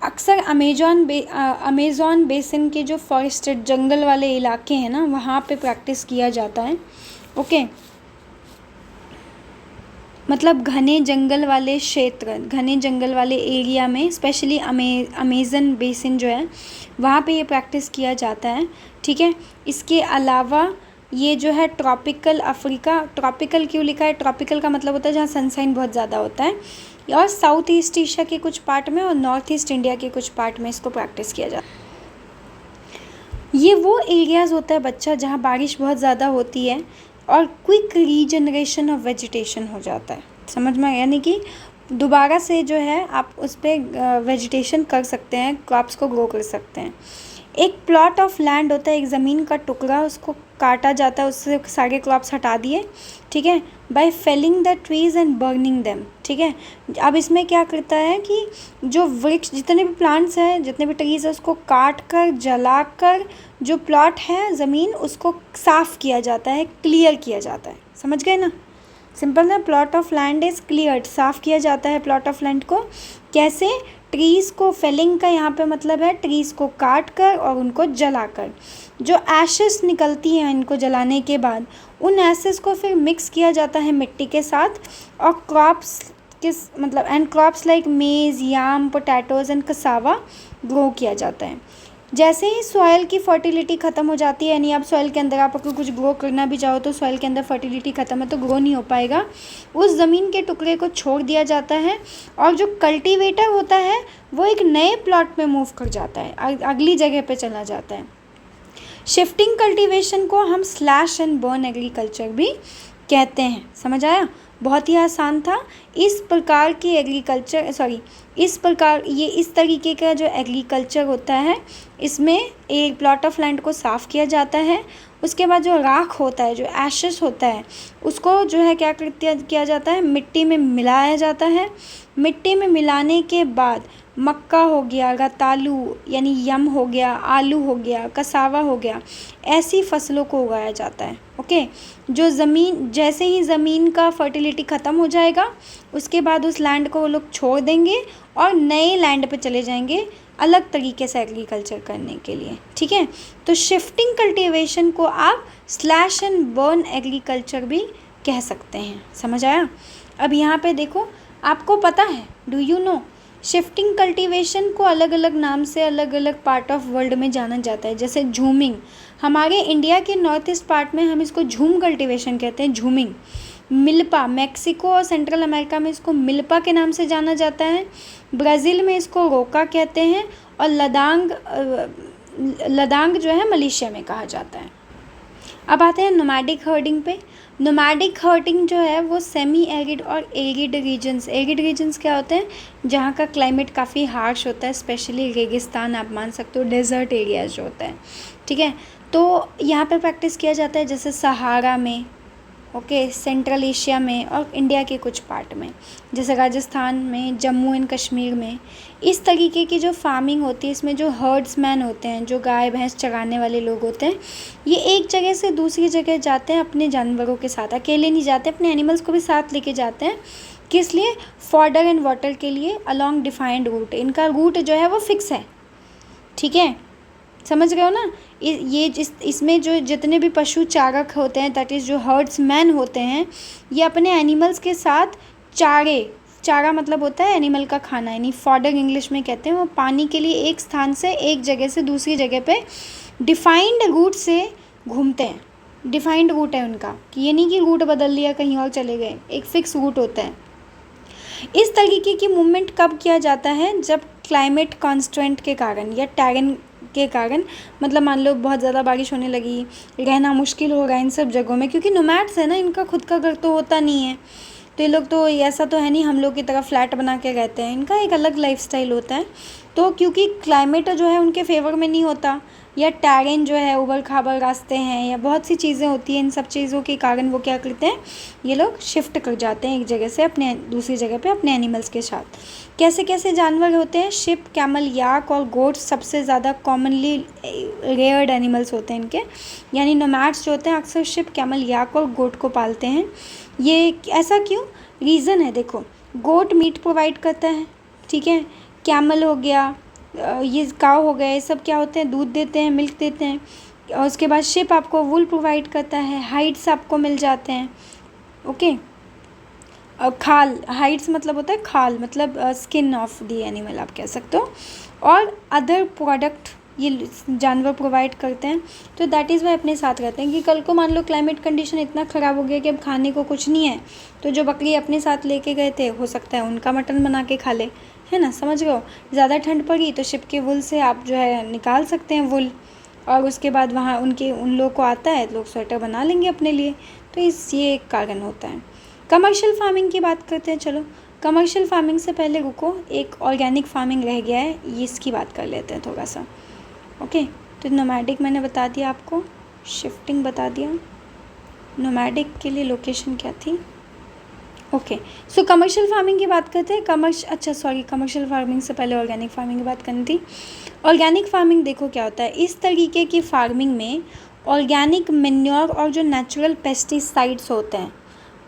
अक्सर अमेज़ॉन बेसिन के जो फॉरेस्टेड जंगल वाले इलाके हैं ना, वहाँ पे प्रैक्टिस किया जाता है। ओके, मतलब घने जंगल वाले क्षेत्र, घने जंगल वाले एरिया में, स्पेशली अमेज़न बेसिन जो है वहाँ पे ये प्रैक्टिस किया जाता है। ठीक है, इसके अलावा ये जो है ट्रॉपिकल अफ्रीका, ट्रॉपिकल क्यों लिखा है, ट्रॉपिकल का मतलब होता है जहाँ सनशाइन बहुत ज़्यादा होता है, और साउथ ईस्ट एशिया के कुछ पार्ट में और नॉर्थ ईस्ट इंडिया के कुछ पार्ट में इसको प्रैक्टिस किया जाता है। ये वो एरियाज़ होता है बच्चा जहाँ बारिश बहुत ज़्यादा होती है और क्विक रीजनरेशन ऑफ वेजिटेशन हो जाता है। समझ में, यानी कि दोबारा से जो है आप उस पर वेजिटेशन कर सकते हैं, क्रॉप्स को ग्रो कर सकते हैं। एक प्लॉट ऑफ लैंड होता है, एक ज़मीन का टुकड़ा, उसको काटा जाता है, उससे सारे क्रॉप्स हटा दिए, ठीक है, by felling the trees and burning them. ठीक है, अब इसमें क्या करता है कि जो वृक्ष, जितने भी प्लांट्स हैं, जितने भी ट्रीज़ है, उसको काट कर, जला कर, जो प्लॉट है ज़मीन उसको साफ़ किया जाता है, क्लियर किया जाता है। समझ गए ना, सिंपल ना, plot of land is cleared, साफ़ किया जाता है प्लॉट ऑफ लैंड को। कैसे, ट्रीज़ को, फेलिंग का यहाँ पे मतलब है ट्रीज़ को काट कर और उनको जला कर, जो एशेस निकलती हैं इनको जलाने के बाद, उन एशेस को फिर मिक्स किया जाता है मिट्टी के साथ और क्रॉप्स किस मतलब एंड क्रॉप्स लाइक मेज़, याम, पोटैटोज़ एंड कसावा ग्रो किया जाता है। जैसे ही सॉइल की फर्टिलिटी ख़त्म हो जाती है, यानी अब सॉइल के अंदर आप अगर कुछ ग्रो करना भी चाहो तो सॉइल के अंदर फर्टिलिटी ख़त्म है तो ग्रो नहीं हो पाएगा, उस ज़मीन के टुकड़े को छोड़ दिया जाता है और जो कल्टीवेटर होता है वो एक नए प्लॉट में मूव कर जाता है, अगली जगह पे चला जाता है। शिफ्टिंग कल्टीवेशन को हम स्लैश एंड बर्न एग्रीकल्चर भी कहते हैं। समझ आया? बहुत ही आसान था। इस प्रकार की इस तरीके का जो एग्रीकल्चर होता है, इसमें एक प्लॉट ऑफ लैंड को साफ़ किया जाता है, उसके बाद जो राख होता है, जो एशेस होता है, उसको जो है क्या किया जाता है, मिट्टी में मिलाया जाता है। मिट्टी में मिलाने के बाद मक्का हो गया, रतालू यानी यम हो गया, आलू हो गया, कसावा हो गया, ऐसी फसलों को उगाया जाता है। ओके, जैसे ही ज़मीन का फर्टिलिटी ख़त्म हो जाएगा, उसके बाद उस लैंड को वो लोग छोड़ देंगे और नए लैंड पे चले जाएंगे अलग तरीके से एग्रीकल्चर करने के लिए। ठीक है, तो शिफ्टिंग कल्टीवेशन को आप स्लैश एंड बर्न एग्रीकल्चर भी कह सकते हैं। समझ आया? अब यहाँ पे देखो, आपको पता है, do you know, shifting cultivation को अलग अलग नाम से अलग अलग पार्ट ऑफ वर्ल्ड में जाना जाता है। जैसे झूमिंग, हमारे इंडिया के नॉर्थ ईस्ट पार्ट में हम इसको झूम कल्टीवेशन कहते हैं, झूमिंग। मिल्पा, मैक्सिको और सेंट्रल अमेरिका में इसको मिल्पा के नाम से जाना जाता है। ब्राज़ील में इसको रोका कहते हैं और लदांग जो है मलेशिया में कहा जाता है। अब आते हैं नोमैडिक हर्डिंग पे। नोमैडिक हर्डिंग जो है वो सेमी एरिड और एरिड रीजन्स क्या होते हैं, जहाँ का क्लाइमेट काफ़ी हार्श होता है, स्पेशली रेगिस्तान आप मान सकते हो, डेजर्ट एरियाज जो होता है। ठीक है, तो यहाँ पे प्रैक्टिस किया जाता है, जैसे सहारा में, ओके, सेंट्रल एशिया में और इंडिया के कुछ पार्ट में, जैसे राजस्थान में, जम्मू एंड कश्मीर में। इस तरीके की जो फार्मिंग होती है, इसमें जो हर्ड्समैन होते हैं, जो गाय भैंस चराने वाले लोग होते हैं, ये एक जगह से दूसरी जगह जाते हैं अपने जानवरों के साथ, अकेले नहीं जाते, अपने एनिमल्स को भी साथ लेके जाते हैं। किस लिए? फॉडर एंड वाटर के लिए, अलॉन्ग डिफाइंड रूट। इनका रूट जो है वो फिक्स है। ठीक है, समझ गए हो ना? इसमें जो जितने भी पशु चारक होते हैं, दैट इज़ जो हर्ड्समैन होते हैं, ये अपने एनिमल्स के साथ चारा मतलब होता है एनिमल का खाना, यानी फॉडर इंग्लिश में कहते हैं। वो पानी के लिए एक स्थान से एक जगह से दूसरी जगह पे डिफाइंड रूट से घूमते हैं। डिफाइंड रूट है उनका, कि ये नहीं कि रूट बदल लिया कहीं और चले गए, एक फिक्स रूट होता है। इस तरीके की मूवमेंट कब किया जाता है? जब क्लाइमेट कॉन्स्टेंट के कारण या टेरेन के कारण, मतलब मान लो बहुत ज़्यादा बारिश होने लगी, रहना मुश्किल होगा इन सब जगहों में, क्योंकि नोमैड्स है ना, इनका खुद का घर तो होता नहीं है, तो ये लोग तो ऐसा तो है नहीं हम लोग की तरह फ्लैट बना के रहते हैं, इनका एक अलग लाइफस्टाइल होता है। तो क्योंकि क्लाइमेट जो है उनके फेवर में नहीं होता, या टेरेन जो है उबड़ खाबड़ रास्ते हैं, या बहुत सी चीज़ें होती हैं, इन सब चीज़ों के कारण वो क्या करते हैं, ये लोग शिफ्ट कर जाते हैं एक जगह से अपने दूसरी जगह पे अपने एनिमल्स के साथ। कैसे कैसे जानवर होते हैं? शिप, कैमल, याक और गोट सबसे ज़्यादा कॉमनली रेयर्ड एनिमल्स होते हैं इनके, यानी नोमैड्स जो होते हैं अक्सर शिप, कैमल, याक और गोट को पालते हैं। ये ऐसा क्यों? रीज़न है, देखो, गोट मीट प्रोवाइड करता है, ठीक है, कैमल हो गया, ये काव हो गए, सब क्या होते हैं, दूध देते हैं, मिल्क देते हैं। और उसके बाद शिप आपको वूल प्रोवाइड करता है, हाइड्स आपको मिल जाते हैं, ओके। और खाल, हाइड्स मतलब होता है खाल, मतलब स्किन ऑफ द एनिमल आप कह सकते हो, और अदर प्रोडक्ट ये जानवर प्रोवाइड करते हैं। तो दैट इज़ वाई अपने साथ रहते हैं कि कल को मान लो क्लाइमेट कंडीशन इतना ख़राब हो गया कि अब खाने को कुछ नहीं है, तो जो बकरी अपने साथ लेके गए थे हो सकता है उनका मटन बना के खा ले, है ना, समझ गए हो। ज़्यादा ठंड पड़ी तो शिप के वुल से आप जो है निकाल सकते हैं वुल, और उसके बाद वहाँ उन लोग को आता है, लोग स्वेटर बना लेंगे अपने लिए। तो ये एक कारण होता है। कमर्शियल फार्मिंग की बात करते हैं। चलो, कमर्शियल फार्मिंग से पहले रुको, एक ऑर्गेनिक फार्मिंग रह गया है, ये इसकी बात कर लेते हैं थोड़ा सा, ओके। तो नोमैडिक मैंने बता दिया आपको, शिफ्टिंग बता दिया, नोमैडिक के लिए लोकेशन क्या थी, ओके। सो कमर्शियल फार्मिंग की बात करते हैं। कमर्शियल फार्मिंग से पहले ऑर्गेनिक फार्मिंग की बात करनी थी। ऑर्गेनिक फार्मिंग देखो क्या होता है, इस तरीके की फार्मिंग में ऑर्गेनिक मैन्योर और जो नेचुरल पेस्टिसाइड्स होते हैं,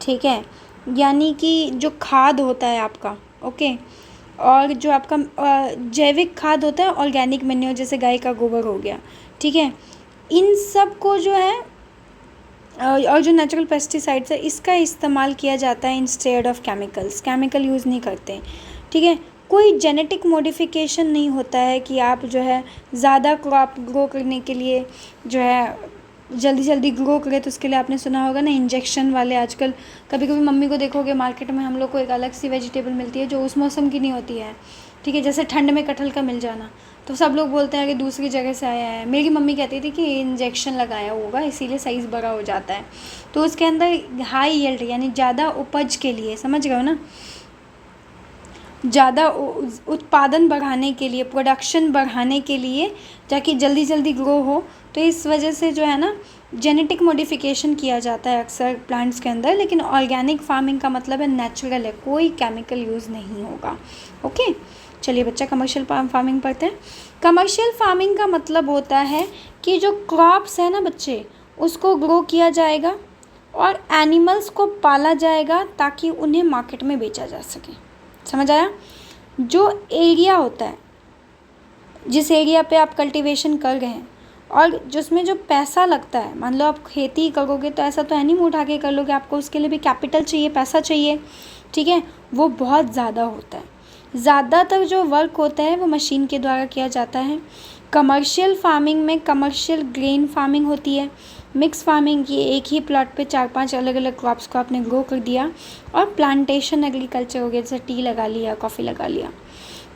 ठीक है, यानी कि जो खाद होता है आपका, ओके, और जो आपका जैविक खाद होता है, ऑर्गेनिक मैन्योर जैसे गाय का गोबर हो गया, ठीक है, इन सब को जो है और जो नेचुरल पेस्टिसाइड्स है इसका इस्तेमाल किया जाता है instead of chemicals, chemical use नहीं करते, ठीक है। कोई जेनेटिक मॉडिफिकेशन नहीं होता है कि आप जो है ज़्यादा क्रॉप ग्रो करने के लिए जो है जल्दी जल्दी ग्रो करे, तो उसके लिए आपने सुना होगा ना इंजेक्शन वाले आजकल। कभी कभी मम्मी को देखोगे मार्केट में हम लोग को एक अलग सी वेजिटेबल मिलती है जो उस मौसम की नहीं होती है, ठीक है, जैसे ठंड में कटहल का मिल जाना, तो सब लोग बोलते हैं कि दूसरी जगह से आया है। मेरी मम्मी कहती थी कि इंजेक्शन लगाया होगा इसीलिए साइज़ बड़ा हो जाता है। तो उसके अंदर हाई यील्ड यानी ज़्यादा उपज के लिए, समझ गए हो ना, ज़्यादा उत्पादन बढ़ाने के लिए, प्रोडक्शन बढ़ाने के लिए, ताकि जल्दी जल्दी ग्रो हो, तो इस वजह से जो है ना जेनेटिक मॉडिफिकेशन किया जाता है अक्सर प्लांट्स के अंदर। लेकिन ऑर्गेनिक फार्मिंग का मतलब है नेचुरल है, कोई केमिकल यूज़ नहीं होगा। ओके, चलिए बच्चा कमर्शियल फार्मिंग पढ़ते हैं। कमर्शियल फार्मिंग का मतलब होता है कि जो क्रॉप्स है ना बच्चे, उसको ग्रो किया जाएगा और एनिमल्स को पाला जाएगा ताकि उन्हें मार्केट में बेचा जा सके। समझ आया? जो एरिया होता है, जिस एरिया पे आप कल्टीवेशन कर रहे हैं और जिसमें जो पैसा लगता है, मान लो आप खेती करोगे तो ऐसा तो है नहीं मुँह उठा के कर लोगे, आपको उसके लिए भी कैपिटल चाहिए, पैसा चाहिए, ठीक है, वो बहुत ज़्यादा होता है। ज़्यादातर जो वर्क होता है वो मशीन के द्वारा किया जाता है। कमर्शियल फार्मिंग में कमर्शियल ग्रेन फार्मिंग होती है। मिक्स फार्मिंग की एक ही प्लॉट पे 4-5 अलग अलग क्रॉप्स को आपने ग्रो कर दिया। और प्लांटेशन एग्रीकल्चर हो गया, जैसे टी लगा लिया, कॉफ़ी लगा लिया।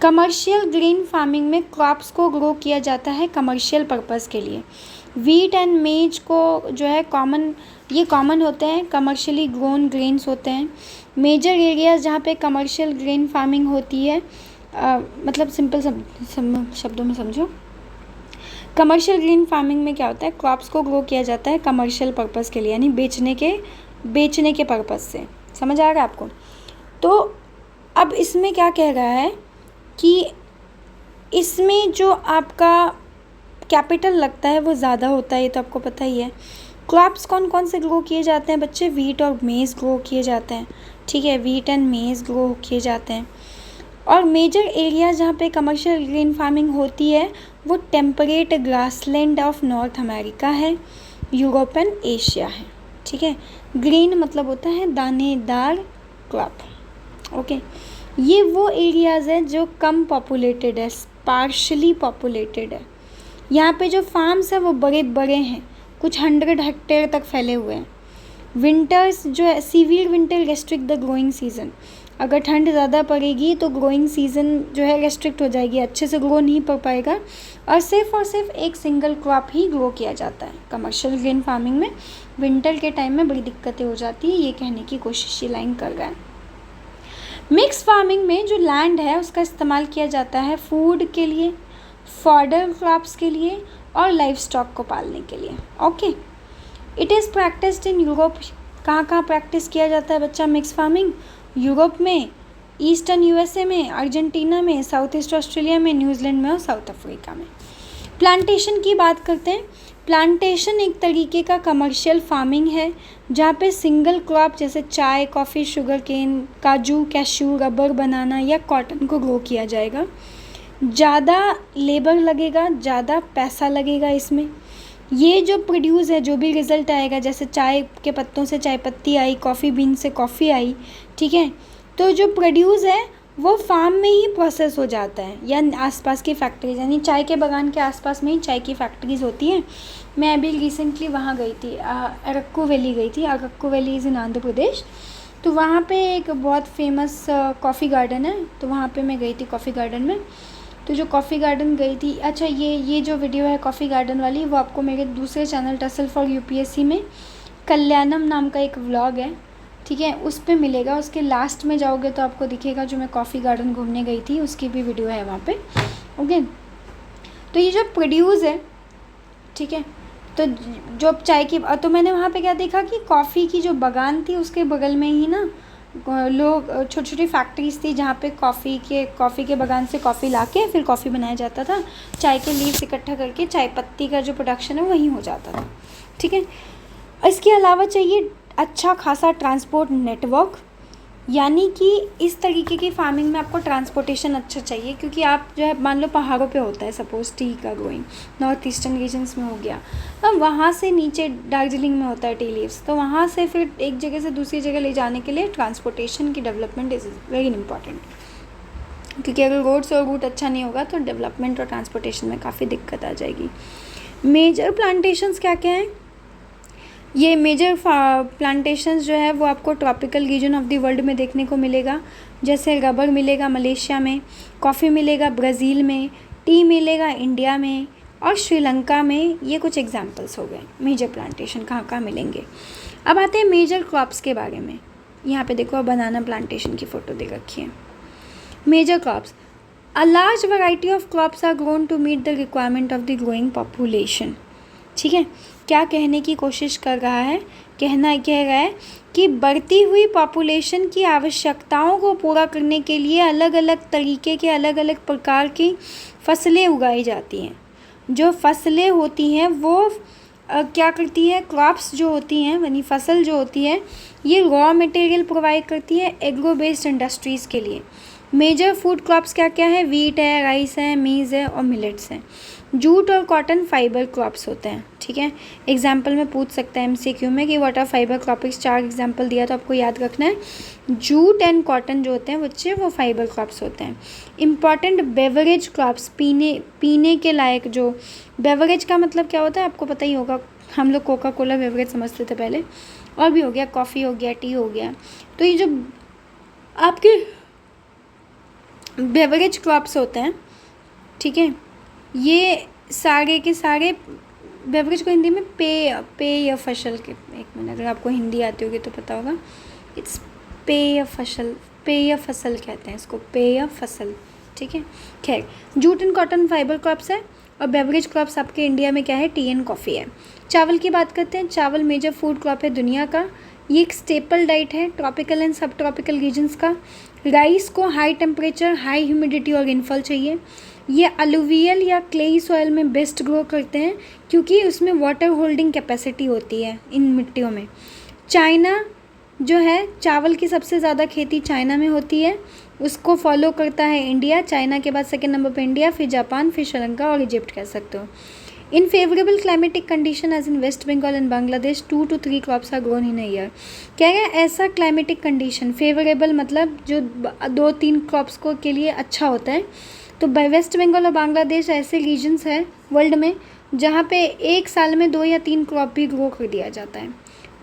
कमर्शियल ग्रेन फार्मिंग में क्रॉप्स को ग्रो किया जाता है कमर्शियल पर्पज़ के लिए। वीट एंड मेज को जो है कॉमन होते हैं, कमर्शियली ग्रोन ग्रेन्स होते हैं। मेजर एरियाज़ जहाँ पे कमर्शियल ग्रेन फार्मिंग होती है, मतलब सिंपल शब्दों में समझो, कमर्शियल ग्रेन फार्मिंग में क्या होता है, क्रॉप्स को ग्रो किया जाता है कमर्शियल पर्पज़ के लिए, यानी बेचने के पर्पज़ से। समझ आ रहा है आपको? तो अब इसमें क्या कह रहा है कि इसमें जो आपका कैपिटल लगता है वो ज़्यादा होता है, ये तो आपको पता ही है। क्रॉप्स कौन कौन से ग्रो किए जाते हैं बच्चे? वीट और मेज़ ग्रो किए जाते हैं, ठीक है, वीट एंड मेज़ ग्रो किए जाते हैं। और मेजर एरिया जहाँ पे कमर्शियल ग्रेन फार्मिंग होती है वो temperate grassland of north America है, यूरोप एंड एशिया है, ठीक है। ग्रीन मतलब होता है दानेदार क्रॉप, ओके। ये वो एरियाज़ हैं जो कम पॉपुलेटेड है, स्पार्शली पॉपुलेटेड है। यहाँ पे जो फार्म्स हैं वो बड़े बड़े हैं, कुछ 100 हेक्टेयर तक फैले हुए हैं। विंटर्स जो है, severe winter restrict the growing season. अगर ठंड ज़्यादा पड़ेगी तो ग्रोइंग सीज़न जो है रेस्ट्रिक्ट हो जाएगी, अच्छे से ग्रो नहीं कर पाएगा और सिर्फ एक सिंगल क्रॉप ही ग्रो किया जाता है। कमर्शियल ग्रेन फार्मिंग में विंटर के टाइम में बड़ी दिक्कतें हो जाती है, ये कहने की कोशिश ये लाइन कर रहा है। मिक्स फार्मिंग में जो लैंड है उसका इस्तेमाल किया जाता है फूड के लिए, फॉडर क्रॉप्स के लिए और लाइफ स्टॉक को पालने के लिए, okay. It is practised in Europe. कहाँ प्रैक्टिस किया जाता है बच्चा मिक्स फार्मिंग? यूरोप में, ईस्टर्न यूएसए में, अर्जेंटीना में, साउथ ईस्ट ऑस्ट्रेलिया में, न्यूजीलैंड में और साउथ अफ्रीका में। प्लांटेशन की बात करते हैं। प्लांटेशन एक तरीके का कमर्शियल फार्मिंग है जहाँ पे सिंगल क्रॉप जैसे चाय, कॉफ़ी, शुगर केन, काजू, कैश्यू, रबर, बनाना या कॉटन को ग्रो किया जाएगा। ज़्यादा लेबर लगेगा, ज़्यादा पैसा लगेगा इसमें। ये जो प्रोड्यूस है, जो भी रिज़ल्ट आएगा, जैसे चाय के पत्तों से चाय पत्ती आई, कॉफ़ी बीन से कॉफ़ी आई, ठीक है, तो जो प्रोड्यूस है वो फार्म में ही प्रोसेस हो जाता है या आसपास की फैक्ट्रीज, यानी चाय के बागान के आसपास में ही चाय की फैक्ट्रीज़ होती हैं। मैं अभी रिसेंटली वहाँ गई थी, अरक्कू वैली गई थी। Araku valley is in Andhra Pradesh. तो वहाँ पे एक बहुत फेमस कॉफ़ी गार्डन है, तो वहाँ पे मैं गई थी कॉफ़ी गार्डन में। तो जो कॉफ़ी गार्डन गई थी, अच्छा ये जो वीडियो है कॉफ़ी गार्डन वाली, वो आपको मेरे दूसरे चैनल टसल फॉर यूपीएससी में कल्याणम नाम का एक व्लॉग है, ठीक है, उस पे मिलेगा। उसके लास्ट में जाओगे तो आपको दिखेगा जो मैं कॉफ़ी गार्डन घूमने गई थी उसकी भी वीडियो है वहाँ पे, ओके। तो ये जो प्रोड्यूस है, ठीक है, तो जो चाय की, तो मैंने वहाँ पे क्या देखा कि कॉफ़ी की जो बागान थी उसके बगल में ही ना लोग, छोटी छोटी फैक्ट्रीज थी जहाँ पे कॉफ़ी के बागान से कॉफ़ी लाके फिर कॉफ़ी बनाया जाता था। चाय के लीव्स इकट्ठा करके चाय पत्ती का जो प्रोडक्शन है वहीं हो जाता था, ठीक है। इसके अलावा चाहिए अच्छा खासा ट्रांसपोर्ट नेटवर्क, यानी कि इस तरीके की फार्मिंग में आपको ट्रांसपोर्टेशन अच्छा चाहिए, क्योंकि आप जो है मान लो पहाड़ों पे होता है सपोज़ टी का ग्रोइंग, नॉर्थ ईस्टर्न रीजन्स में हो गया, तो वहाँ से नीचे दार्जिलिंग में होता है टी लीव्स, तो वहाँ से फिर एक जगह से दूसरी जगह ले जाने के लिए ट्रांसपोर्टेशन की डेवलपमेंट इज़ वेरी इंपॉर्टेंट, क्योंकि अगर रोड्स और रूट अच्छा नहीं होगा तो डेवलपमेंट और ट्रांसपोर्टेशन में काफ़ी दिक्कत आ जाएगी। मेजर प्लांटेशंस क्या क्या हैं? ये मेजर प्लांटेशंस जो है वो आपको tropical region of the world में देखने को मिलेगा, जैसे रबर मिलेगा मलेशिया में, कॉफ़ी मिलेगा ब्राज़ील में, टी मिलेगा इंडिया में और श्रीलंका में। ये कुछ एग्जांपल्स हो गए मेजर प्लांटेशन कहाँ कहाँ मिलेंगे। अब आते हैं मेजर क्रॉप्स के बारे में। यहाँ पे देखो बनाना प्लांटेशन की फ़ोटो दे रखी है। Major crops, a large variety of crops are grown to meet the requirement of the growing population. ठीक है, क्या कहने की कोशिश कर रहा है? कह रहा है कि बढ़ती हुई पॉपुलेशन की आवश्यकताओं को पूरा करने के लिए अलग अलग तरीके के अलग अलग प्रकार की फसलें उगाई जाती हैं। जो फसलें होती हैं वो क्या करती है, क्रॉप्स जो होती हैं यानी फसल जो होती है ये रॉ मटेरियल प्रोवाइड करती है एग्रो बेस्ड इंडस्ट्रीज़ के लिए। मेजर फूड क्रॉप्स क्या क्या है? वीट है, राइस है, मीज़ है और मिलेट्स हैं। जूट और कॉटन फाइबर क्रॉप्स होते हैं। ठीक है, एग्जाम्पल में पूछ सकता है एमसीक्यू में कि what are fibre crops, 4 example दिया तो आपको याद रखना है। जूट एंड कॉटन जो होते हैं बच्चे वो फाइबर क्रॉप्स होते हैं। इम्पॉर्टेंट बेवरेज क्रॉप्स, पीने के लायक, जो बेवरेज का मतलब क्या होता है आपको पता ही होगा, हम लोग कोका कोला बेवरेज समझते थे पहले, और भी हो गया, कॉफ़ी हो गया, टी हो गया। तो ये जो आपके बेवरेज क्रॉप्स होते हैं, ठीक है, ये सारे के सारे बेवरेज को हिंदी में पेय फसल के, एक मिनट, अगर आपको हिंदी आती होगी तो पता होगा, इट्स पेय फसल कहते हैं इसको, पेय फसल। ठीक है, खैर, jute and cotton fibre crops है और बेवरेज क्रॉप्स आपके इंडिया में क्या है? टी एंड कॉफ़ी है। चावल की बात करते हैं। चावल मेजर फूड क्रॉप है दुनिया का। ये एक स्टेपल डाइट है ट्रॉपिकल एंड सब ट्रॉपिकल रीजन्स का। राइस को हाई टेम्परेचर, हाई ह्यूमिडिटी और रेनफॉल चाहिए। ये अलुवियल या क्लेई सॉइल में बेस्ट ग्रो करते हैं क्योंकि उसमें वाटर होल्डिंग कैपेसिटी होती है इन मिट्टियों में। चाइना जो है, चावल की सबसे ज़्यादा खेती चाइना में होती है, उसको फॉलो करता है इंडिया। चाइना के बाद सेकेंड नंबर पे इंडिया, फिर जापान, फिर श्रीलंका और इजिप्ट कह सकते हो। In favourable climatic condition as in West Bengal and Bangladesh 2 to 3 crops are grown in a year. क्या है ऐसा क्लाइमेटिक कंडीशन? फेवरेबल मतलब जो 2-3 क्रॉप्स को के लिए अच्छा होता है। तो वेस्ट बंगाल और बांग्लादेश ऐसे रीजन्स हैं वर्ल्ड में जहाँ पे एक साल में 2 या 3 क्रॉप भी ग्रो कर दिया जाता है।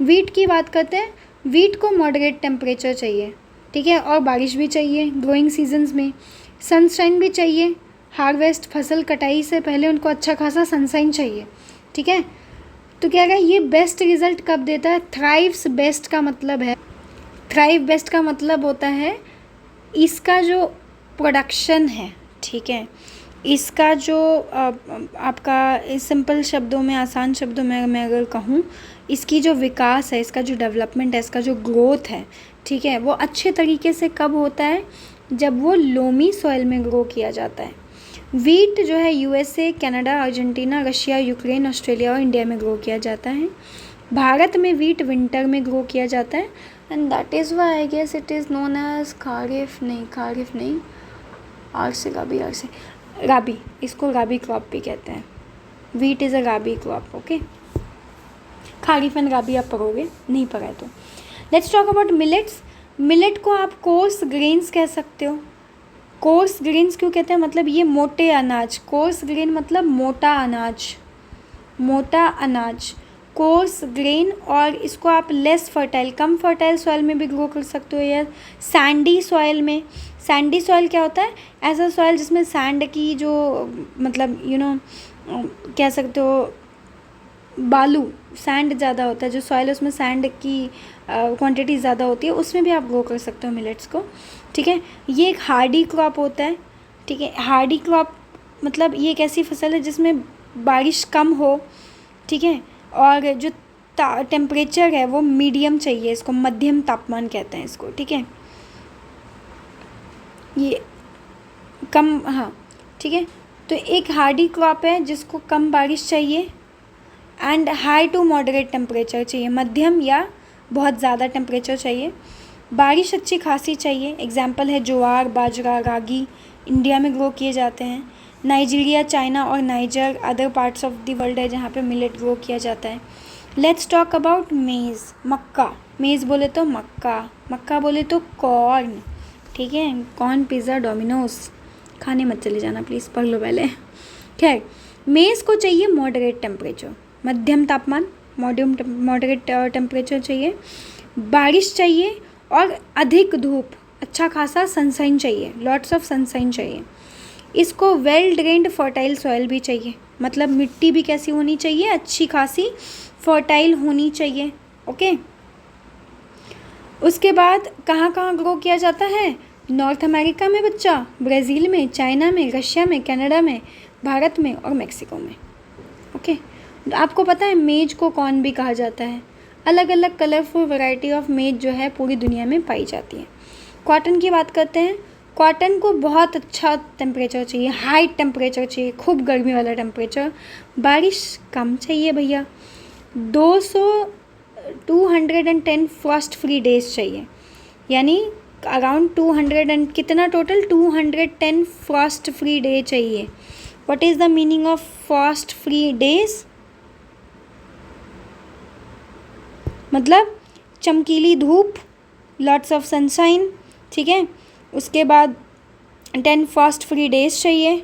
वीट की बात करते हैं। वीट को मॉडरेट टेम्परेचर चाहिए, ठीक है, और बारिश भी चाहिए ग्रोइंग सीजन्स में, सनशाइन भी चाहिए। हार्वेस्ट, फसल कटाई से पहले उनको अच्छा खासा सनशाइन चाहिए। ठीक है, तो क्या है ये बेस्ट रिजल्ट कब देता है? थ्राइव्स बेस्ट का मतलब है, थ्राइव बेस्ट का मतलब होता है इसका जो प्रोडक्शन है, ठीक है, इसका जो आपका सिंपल शब्दों में, आसान शब्दों में मैं अगर कहूँ, इसकी जो विकास है, इसका जो डेवलपमेंट है, इसका जो ग्रोथ है, ठीक है, वो अच्छे तरीके से कब होता है? जब वो लोमी सॉइल में ग्रो किया जाता है। वीट जो है USA, Canada, Argentina, Russia, Ukraine, Australia और इंडिया में ग्रो किया जाता है। भारत में वीट विंटर में ग्रो किया जाता है and that is why I guess it is known as kharif नहीं, राबी, इसको राबी क्रॉप भी कहते हैं। Wheat is a rabi crop, okay. Kharif and rabi आप पढ़ोगे, नहीं पढ़ा है तो। Let's talk about millets. Millet को आप कोर्स ग्रेन्स कह सकते हो। कोर्स ग्रेन्स क्यों कहते हैं? मतलब ये मोटे अनाज, कोर्स ग्रेन मतलब मोटा अनाज, कोर्स ग्रेन। और इसको आप लेस फर्टाइल, कम फर्टाइल सॉइल में भी ग्रो कर सकते हो या सैंडी सॉइल में। सैंडी सॉइल क्या होता है? ऐसा सॉइल जिसमें सैंड की जो मतलब कह सकते हो बालू, सैंड ज़्यादा होता है, जो सॉइल है उसमें सैंड की क्वांटिटी ज़्यादा होती है, उसमें भी आप ग्रो कर सकते हो मिलेट्स को। ठीक है, ये एक हार्डी क्रॉप होता है। ठीक है, हार्डी क्रॉप मतलब ये एक ऐसी फसल है जिसमें बारिश कम हो, ठीक है, और जो टेम्परेचर है वो मीडियम चाहिए, इसको मध्यम तापमान कहते हैं इसको। ठीक है, ये कम, हाँ ठीक है, तो एक हार्डी क्रॉप है जिसको कम बारिश चाहिए and high to moderate temperature चाहिए, मध्यम या बहुत ज़्यादा टेम्परेचर चाहिए। बारिश अच्छी खासी चाहिए, एग्जाम्पल है ज्वार, बाजरा, रागी, इंडिया में ग्रो किए जाते हैं। नाइजीरिया, चाइना और niger other parts of the world है जहाँ पे मिलेट ग्रो किया जाता है। लेट्स टॉक अबाउट मेज़, मक्का। मेज़ बोले तो मक्का, मक्का बोले तो कॉर्न, ठीक है। कॉर्न, पिज़्ज़ा, डोमिनोज, खाने मत चले जाना प्लीज़, पढ़ लो पहले। खैर, मेज़ को चाहिए मॉडरेट टेम्परेचर, मध्यम तापमान, मॉडरेट टेम्परेचर चाहिए। बारिश चाहिए और अधिक धूप, अच्छा खासा सनसाइन चाहिए, लॉट्स ऑफ सनसाइन चाहिए। इसको वेल ड्रेन्ड फर्टाइल सॉइल भी चाहिए, मतलब मिट्टी भी कैसी होनी चाहिए, अच्छी खासी फर्टाइल होनी चाहिए। ओके, उसके बाद कहाँ कहाँ ग्रो किया जाता है? नॉर्थ अमेरिका में बच्चा, ब्राज़ील में, चाइना में, रशिया में, कनाडा में, भारत में और मेक्सिको में। ओके, आपको पता है मेज को कॉर्न भी कहा जाता है। अलग अलग कलरफुल वैरायटी ऑफ मेज जो है पूरी दुनिया में पाई जाती है। कॉटन की बात करते हैं। कॉटन को बहुत अच्छा टेम्परेचर चाहिए, हाई टेम्परेचर चाहिए, खूब गर्मी वाला टेम्परेचर। बारिश कम चाहिए भैया, 210 फ्रॉस्ट फ्री डेज चाहिए, यानी अराउंड 200 एंड कितना टोटल 210 फ्रॉस्ट फ्री डे चाहिए। What is the meaning of Frost free days? मतलब चमकीली धूप, लॉट्स ऑफ सनशाइन, ठीक है। उसके बाद 10 फ्रॉस्ट फ्री डेज चाहिए।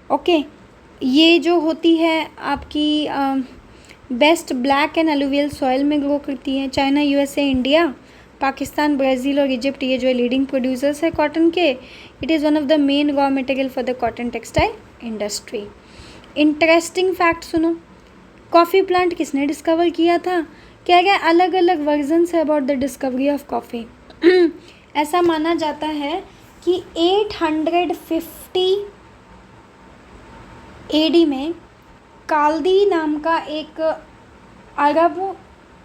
ओके, ये जो होती है आपकी best black and alluvial soil में ग्रो करती है। China, USA, India, Pakistan, Brazil और इजिप्ट ये जो लीडिंग प्रोड्यूसर्स है कॉटन के। It is one of the main raw material for the cotton textile industry. Interesting fact सुनो, कॉफ़ी प्लांट किसने डिस्कवर किया था? क्या क्या अलग अलग वर्जन्स है about the discovery of coffee. ऐसा माना जाता है कि 850 AD में काल्दी नाम का एक अरब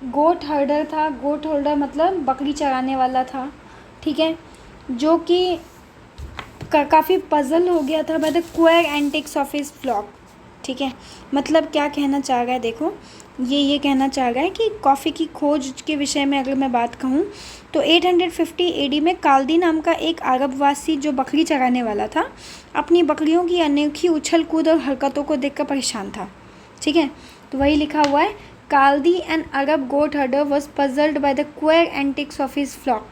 गोट हर्डर था। गोट हर्डर मतलब बकरी चराने वाला था, ठीक है, जो कि काफ़ी पजल हो गया था by the queer antics of his flock, ठीक है। मतलब क्या कहना चाह रहा है, देखो ये कहना चाह रहा है कि कॉफ़ी की खोज के विषय में अगर मैं बात कहूँ तो 850 AD में काल्दी नाम का एक अरबवासी जो बकरी चराने वाला था, अपनी बकरियों की अनोखी उछल कूद और हरकतों को देखकर परेशान था, ठीक है। तो वही लिखा हुआ है, Kaldi an Arab goat herder was puzzled by the queer antics of his flock,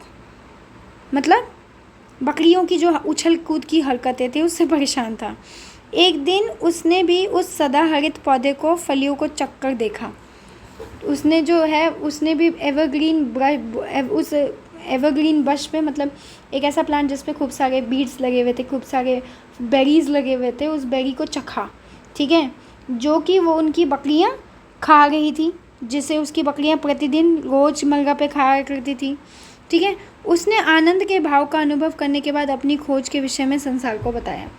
मतलब बकरियों की जो उछल कूद की हरकतें थी उससे परेशान था। एक दिन उसने भी उस सदाहरित पौधे को फलियों को चक्कर देखा। उसने भी उस एवरग्रीन बश पे, मतलब एक ऐसा प्लांट जिस पे खूब सारे बीड्स लगे हुए थे, खूब सारे बेरीज लगे हुए थे, उस बेरी को चखा, ठीक है, जो कि वो उनकी बकरियां खा रही थी, जिसे उसकी बकरियां प्रतिदिन रोज़मर्रा पे खाया करती थी, ठीक है। उसने आनंद के भाव का अनुभव करने के बाद अपनी खोज के विषय में संसार को बताया।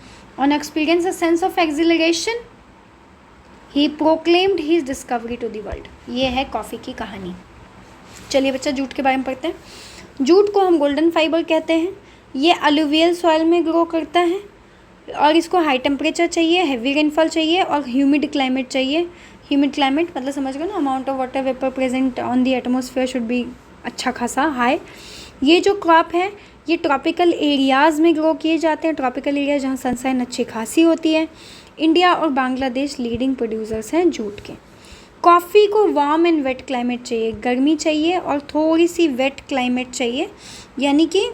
On experience a sense of acceleration he proclaimed his discovery to the world. ये है कॉफ़ी की कहानी। चलिए बच्चा, जूट के बारे में पढ़ते हैं। जूट को हम गोल्डन फाइबर कहते हैं। ये अलुवियल सॉइल में ग्रो करता है और इसको हाई टेम्परेचर चाहिए, हैवी रेनफॉल चाहिए और ह्यूमिड क्लाइमेट चाहिए। ह्यूमिड क्लाइमेट मतलब समझ गए ना, amount of water vapour present on the atmosphere should be अच्छा खासा हाई। ये जो क्रॉप है ये ट्रॉपिकल एरियाज़ में ग्रो किए जाते हैं, ट्रॉपिकल एरिया जहाँ सनसाइन अच्छी खासी होती है। इंडिया और बांग्लादेश लीडिंग प्रोड्यूसर्स हैं जूट के। कॉफ़ी को वार्म एंड वेट क्लाइमेट चाहिए, गर्मी चाहिए और थोड़ी सी वेट क्लाइमेट चाहिए, यानी कि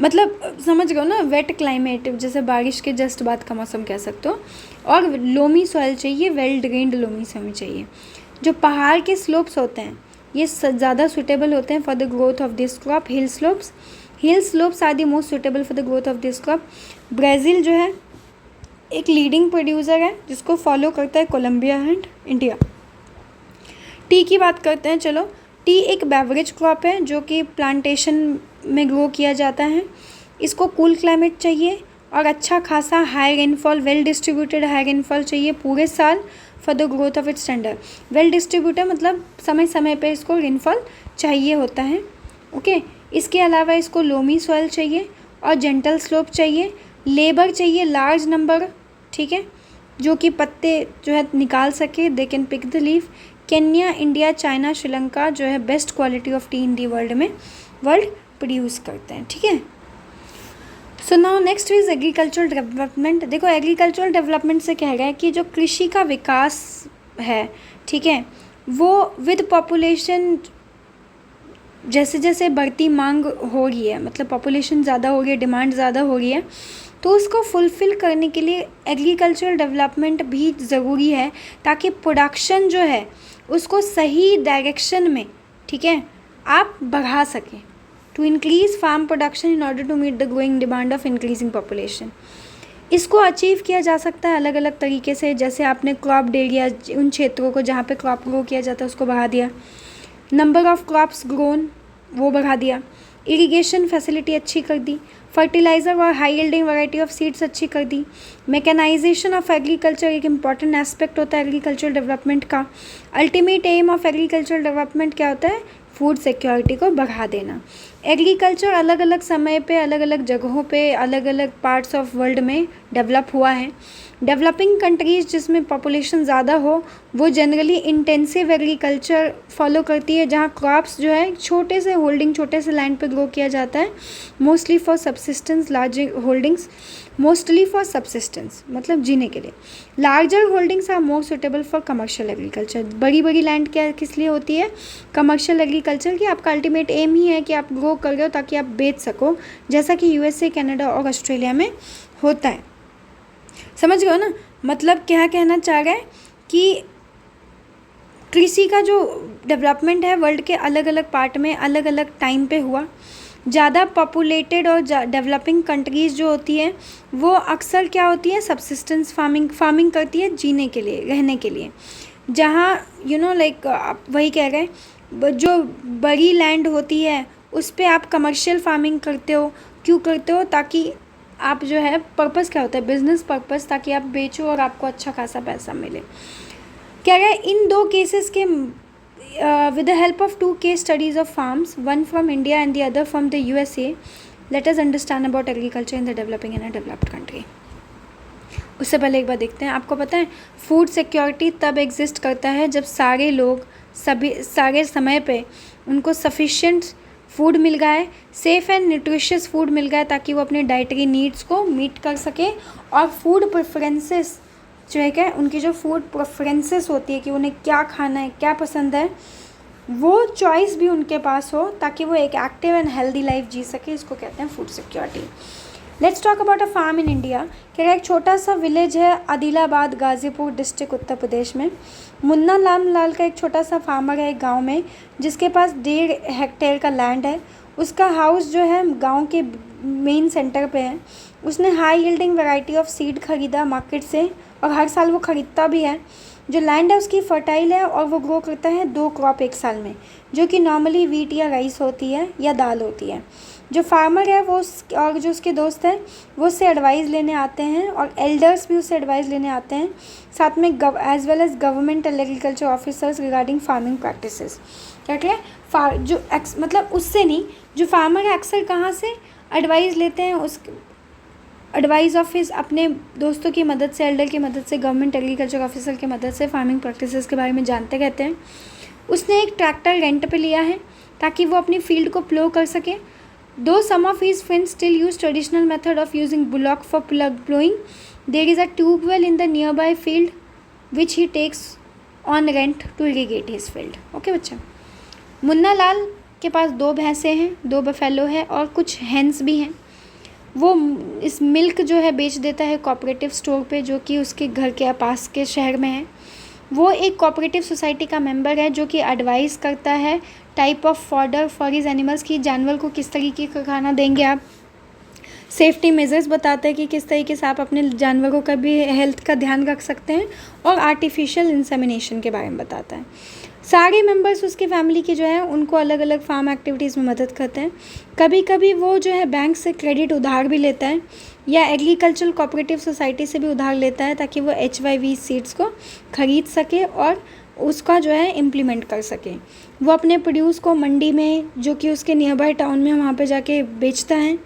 मतलब समझ गए ना, वेट क्लाइमेट जैसे बारिश के जस्ट बाद का मौसम कह सकते हो। और लोमी सॉइल चाहिए, वेल ड्रेन्ड लोमी सॉइल चाहिए। जो पहाड़ के स्लोप्स होते हैं ये ज़्यादा सूटेबल होते हैं for the growth of this crop. Hill slopes are the most suitable for the growth of this crop. Brazil जो है एक लीडिंग प्रोड्यूसर है जिसको फॉलो करता है कोलंबिया एंड इंडिया। टी की बात करते हैं। चलो, टी एक बेवरेज क्रॉप है जो कि प्लांटेशन में ग्रो किया जाता है। इसको कूल क्लाइमेट चाहिए और अच्छा खासा high rainfall, well distributed high rainfall चाहिए पूरे साल for the growth of its tender. Well distributed मतलब समय समय पे इसको रेनफॉल चाहिए होता है, ओके। इसके अलावा इसको लोमी सॉइल चाहिए और जेंटल स्लोप चाहिए। लेबर चाहिए लार्ज नंबर, ठीक है, जो कि पत्ते जो है निकाल सके, they can pick the leaf. Kenya, India, China, Sri Lanka जो है best quality of tea in the world प्रोड्यूस करते हैं, ठीक है। So now next is agricultural development. देखो एग्रीकल्चरल डेवलपमेंट से कह रहा है कि जो कृषि का विकास है, ठीक है, वो विद पॉपुलेशन जैसे जैसे बढ़ती मांग हो रही है, मतलब पॉपुलेशन ज़्यादा हो रही है, डिमांड ज़्यादा हो रही है, तो उसको फुलफ़िल करने के लिए एग्रीकल्चरल डेवलपमेंट भी ज़रूरी है, ताकि प्रोडक्शन जो है उसको सही डायरेक्शन में, ठीक है, आप बढ़ा सकें। To increase farm production in order to meet the growing demand of increasing population. इसको अचीव किया जा सकता है अलग अलग तरीके से, जैसे आपने क्रॉप एरिया, उन क्षेत्रों को जहाँ पे क्रॉप ग्रो किया जाता है उसको बढ़ा दिया, नंबर ऑफ़ क्रॉप्स ग्रोन वो बढ़ा दिया, इरिगेशन फैसिलिटी अच्छी कर दी, फर्टिलाइज़र और high yielding variety of seeds अच्छी कर दी। मैकेनाइजेशन ऑफ एग्रीकल्चर एक इम्पॉर्टेंट एस्पेक्ट होता है एग्रीकल्चर डेवलपमेंट का। Ultimate aim of agriculture development क्या होता है? फूड सिक्योरिटी को बढ़ा देना। एग्रीकल्चर अलग अलग समय पे, अलग अलग जगहों पे, अलग अलग पार्ट्स ऑफ वर्ल्ड में डेवलप हुआ है। डेवलपिंग कंट्रीज़ जिसमें पॉपुलेशन ज़्यादा हो वो जनरली इंटेंसिव एग्रीकल्चर फॉलो करती है, जहाँ क्रॉप्स जो है छोटे से होल्डिंग, छोटे से लैंड पे ग्रो किया जाता है, mostly for subsistence. Large holdings mostly for subsistence मतलब जीने के लिए। Larger holdings are more suitable for commercial agriculture. बड़ी बड़ी लैंड क्या किस लिए होती है? कमर्शियल एग्रीकल्चर की। आपका अल्टीमेट एम ही है कि आप ग्रो कर रहे हो ताकि आप बेच सको, जैसा कि यूएसए, कनाडा और ऑस्ट्रेलिया में होता है। समझ गए हो ना? मतलब क्या कहना चाह रहा है कि कृषि का जो डेवलपमेंट है वर्ल्ड के अलग अलग पार्ट में अलग अलग टाइम पे हुआ। ज़्यादा पॉपुलेटेड और डेवलपिंग कंट्रीज़ जो होती है वो अक्सर क्या होती है? सबसिस्टेंस फार्मिंग करती है जीने के लिए, रहने के लिए। जहाँ लाइक आप वही कह रहे हैं, जो बड़ी लैंड होती है उस पे आप कमर्शियल फार्मिंग करते हो। क्यों करते हो? ताकि आप जो है पर्पस क्या होता है? बिजनेस पर्पस, ताकि आप बेचो और आपको अच्छा खासा पैसा मिले। क्या है इन दो केसेस के with the help of 2 case studies of farms, one from India and the other from the USA, let us understand about agriculture in the developing and a developed country. उससे पहले एक बार देखते हैं, आपको पता है फूड सिक्योरिटी तब exist करता है जब सारे लोग सारे समय पे उनको सफिशिएंट फूड मिल गया है, सेफ़ एंड न्यूट्रिशियस फूड मिल गया है, ताकि वो अपने डाइटरी नीड्स को मीट कर सके। और फूड प्रेफरेंसेस जो है क्या, उनकी जो फूड प्रेफरेंसेस होती है कि उन्हें क्या खाना है, क्या पसंद है, वो चॉइस भी उनके पास हो ताकि वो एक एक्टिव एंड हेल्दी लाइफ जी सके। इसको कहते हैं food security. Let's talk about a farm in India. क्या एक छोटा सा विलेज है आदिलाबाद, गाज़ीपुर डिस्ट्रिक्ट, उत्तर प्रदेश में। मुन्ना लाल का एक छोटा सा फार्मर है एक गाँव में, जिसके पास 1.5 हेक्टेयर का लैंड है। उसका हाउस जो है गाँव के मेन सेंटर पे है। उसने high yielding variety of seed खरीदा मार्केट से और हर साल वो ख़रीदता भी है। जो लैंड है उसकी फर्टाइल है और वो ग्रो करता है 2 क्रॉप एक साल में, जो कि नॉर्मली वीट या राइस होती है या दाल होती है। जो फार्मर है वो और जो उसके दोस्त हैं वो उससे एडवाइस लेने आते हैं और एल्डर्स भी उससे एडवाइस लेने आते हैं, साथ में as well as government agriculture officers regarding farming practices. क्या जो मतलब उससे नहीं, जो फार्मर है अक्सर कहाँ से एडवाइस लेते हैं? उस एडवाइस ऑफिस अपने दोस्तों की मदद से, एल्डर की मदद से, गवर्नमेंट एग्रीकल्चर ऑफिसर की मदद से फार्मिंग प्रैक्टिसेस के बारे में जानते रहते हैं। उसने एक ट्रैक्टर रेंट पे लिया है ताकि वो अपनी फील्ड को प्लो कर सके। Though some of his friends still use traditional method of using bullock for ploughing, there is a tubewell in the nearby field which he takes on rent to irrigate his field. Okay बच्चा, मुन्ना लाल के पास 2 भैंसें हैं, 2 buffalo है और कुछ hence भी हैं। वो इस मिल्क जो है बेच देता है कोऑपरेटिव स्टोर पे, जो कि उसके घर के पास के शहर में है। वो एक कोऑपरेटिव सोसाइटी का मेंबर है जो कि एडवाइस करता है type of fodder for his animals की जानवर को किस तरीके का खाना देंगे आप। सेफ्टी मेजर्स बताता है कि किस तरीके से आप अपने जानवरों का भी हेल्थ का ध्यान रख सकते हैं, और आर्टिफिशियल इंसेमिनेशन के बारे में बताता है। सारे मेंबर्स उसके फैमिली के जो है उनको अलग अलग फार्म एक्टिविटीज़ में मदद करते हैं। कभी कभी वो जो है बैंक से क्रेडिट उधार भी लेता है या एग्रीकल्चरल कोऑपरेटिव सोसाइटी से भी उधार लेता है ताकि वो HYV सीड्स को ख़रीद सके और उसका जो है इम्प्लीमेंट कर सके। वो अपने प्रोड्यूस को मंडी में, जो कि उसके नियर बाय टाउन में, वहाँ पे जाके बेचता है।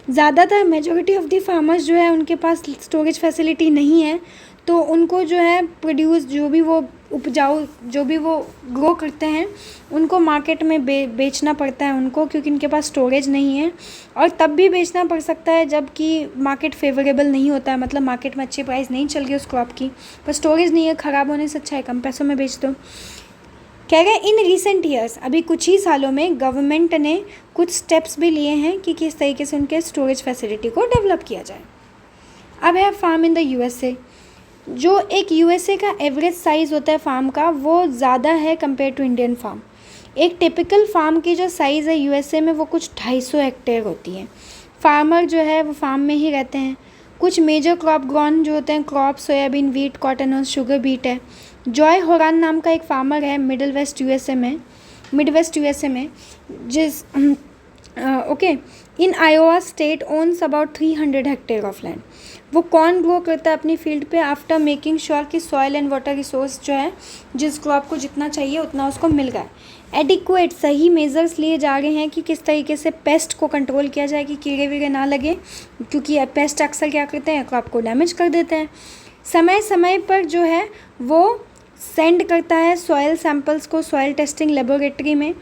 ज़्यादातर मेजॉरिटी ऑफ द फार्मर्स जो है उनके पास स्टोरेज फैसिलिटी नहीं है, तो उनको जो है प्रोड्यूस जो भी वो उपजाऊ जो भी वो ग्रो करते हैं उनको मार्केट में बेचना पड़ता है उनको, क्योंकि उनके पास स्टोरेज नहीं है। और तब भी बेचना पड़ सकता है जब कि मार्केट फेवरेबल नहीं होता है, मतलब मार्केट में अच्छी प्राइस नहीं चल रही उस क्रॉप की, पर स्टोरेज नहीं है, ख़राब होने से अच्छा है कम पैसों में बेच दो। कह रहे इन रिसेंट ईयर्स, अभी कुछ ही सालों में गवर्नमेंट ने कुछ स्टेप्स भी लिए हैं कि किस तरीके से उनके स्टोरेज फैसिलिटी को डेवलप किया जाए। अब है फार्म इन द यूएसए। जो एक यूएसए का एवरेज साइज़ होता है फार्म का, वो ज़्यादा है कंपेयर टू इंडियन फार्म। एक टिपिकल फार्म की जो साइज़ है यूएसए में वो कुछ 250 हेक्टेयर होती है। फार्मर जो है वो फार्म में ही रहते हैं। कुछ मेजर क्रॉप ग्रोन जो होते हैं, क्रॉप सोयाबीन, वीट, कॉटन और शुगर बीट है। जॉय होरान नाम का एक फार्मर है मिड वेस्ट यूएसए में जिस okay in Iowa state owns about 300 hectare of land. वो कॉर्न ग्रो करता है अपनी फील्ड पे आफ्टर मेकिंग श्योर कि सॉइल एंड वाटर रिसोर्स जो है जिस क्रॉप को जितना चाहिए उतना उसको मिल गया है। एडिक्वेट सही मेजर्स लिए जा रहे हैं कि किस तरीके से पेस्ट को कंट्रोल किया जाए कि कीड़े वीड़े ना लगे, क्योंकि पेस्ट अक्सर क्या करते हैं, क्रॉप को डैमेज कर देते हैं। समय समय पर जो है वो सेंड करता है सॉइल सैंपल्स को सॉइल टेस्टिंग लेबोरेटरी में,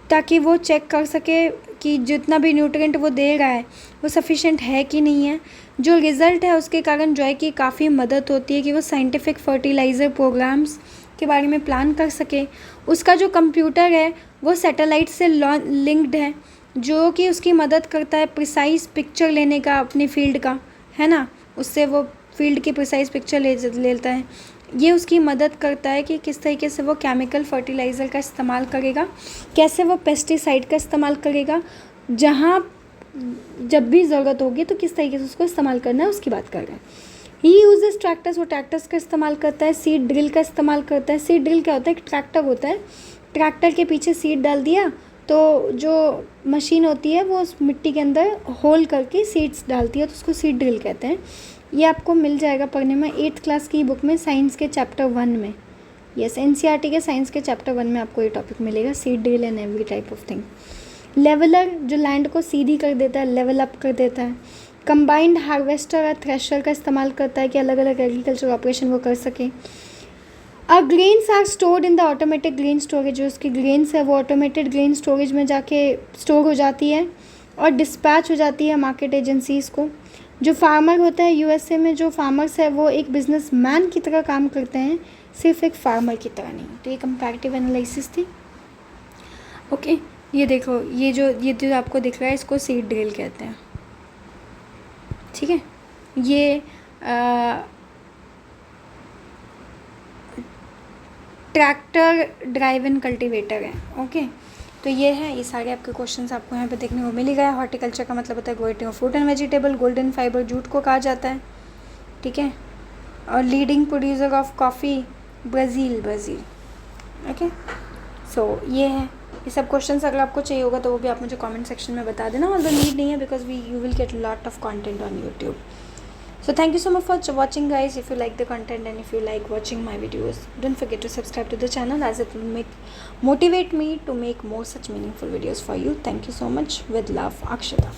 ताकि वो चेक कर सके कि जितना भी न्यूट्रिएंट वो दे रहा है वो सफिशिएंट है कि नहीं है। जो रिज़ल्ट है उसके कारण जॉय की काफ़ी मदद होती है कि वो साइंटिफिक फर्टिलाइज़र प्रोग्राम्स के बारे में प्लान कर सके। उसका जो कंप्यूटर है वो सैटेलाइट से लिंक्ड है, जो कि उसकी मदद करता है प्रिसाइज पिक्चर लेने का अपनी फील्ड का, है ना, उससे वो फील्ड की प्रिसाइज पिक्चर लेता है। ये उसकी मदद करता है कि किस तरीके से वो केमिकल फर्टिलाइज़र का इस्तेमाल करेगा, कैसे वो पेस्टिसाइड का इस्तेमाल करेगा, जहाँ जब भी ज़रूरत होगी तो किस तरीके से उसको इस्तेमाल करना है उसकी बात कर रहे हैं। ही यूजेस ट्रैक्टर्स, वो ट्रैक्टर्स का इस्तेमाल करता है। सीड ड्रिल का इस्तेमाल करता है। सीड ड्रिल क्या होता है, एक ट्रैक्टर होता है, ट्रैक्टर के पीछे सीड डाल दिया तो जो मशीन होती है वो उस मिट्टी के अंदर होल करके सीड्स डालती है, तो उसको सीड ड्रिल कहते हैं। ये आपको मिल जाएगा पढ़ने में 8th क्लास की बुक में, साइंस के चैप्टर 1 में। यस, एनसीईआरटी के साइंस के चैप्टर 1 में आपको ये टॉपिक मिलेगा, seed drill and every type of thing. Leveller जो लैंड को सीधी कर देता है, लेवल अप कर देता है। कंबाइंड हार्वेस्टर और थ्रेशर का इस्तेमाल करता है कि अलग अलग एग्रीकल्चर ऑपरेशन वो कर सके। Grains are stored in the automatic grain storage, जो उसकी ग्रेन्स है वो ऑटोमेटेड ग्रेन स्टोरेज में जाके स्टोर हो जाती है और डिस्पैच हो जाती है मार्केट एजेंसीज़ को। जो फार्मर होता है यूएसए में, जो फार्मर्स है वो एक बिजनेसमैन की तरह काम करते हैं, सिर्फ एक फार्मर की तरह नहीं। तो ये कंपैरेटिव एनालिसिस थी। ओके, ये देखो, ये जो आपको दिख रहा है इसको सीड ड्रिल कहते हैं, ठीक है। ये ट्रैक्टर ड्राइव इन कल्टीवेटर है। ओके, तो ये है, ये सारे आपके क्वेश्चंस आपको यहाँ पे देखने को मिल ही गया। हॉर्टिकल्चर का मतलब होता है growing of fruit and vegetable. Golden fibre jute को कहा जाता है, ठीक है। और leading producer of coffee Brazil. Okay, so ये है, ये सब क्वेश्चंस अगर आपको चाहिए होगा तो वो भी आप मुझे कमेंट सेक्शन में बता देना। और नीड नहीं है because you will get lot of content on YouTube. So thank you so much for watching, guys. If you like the content and if you like watching my videos, don't forget to subscribe to the channel, as it will motivate me to make more such meaningful videos for you. Thank you so much. With love, Akshita.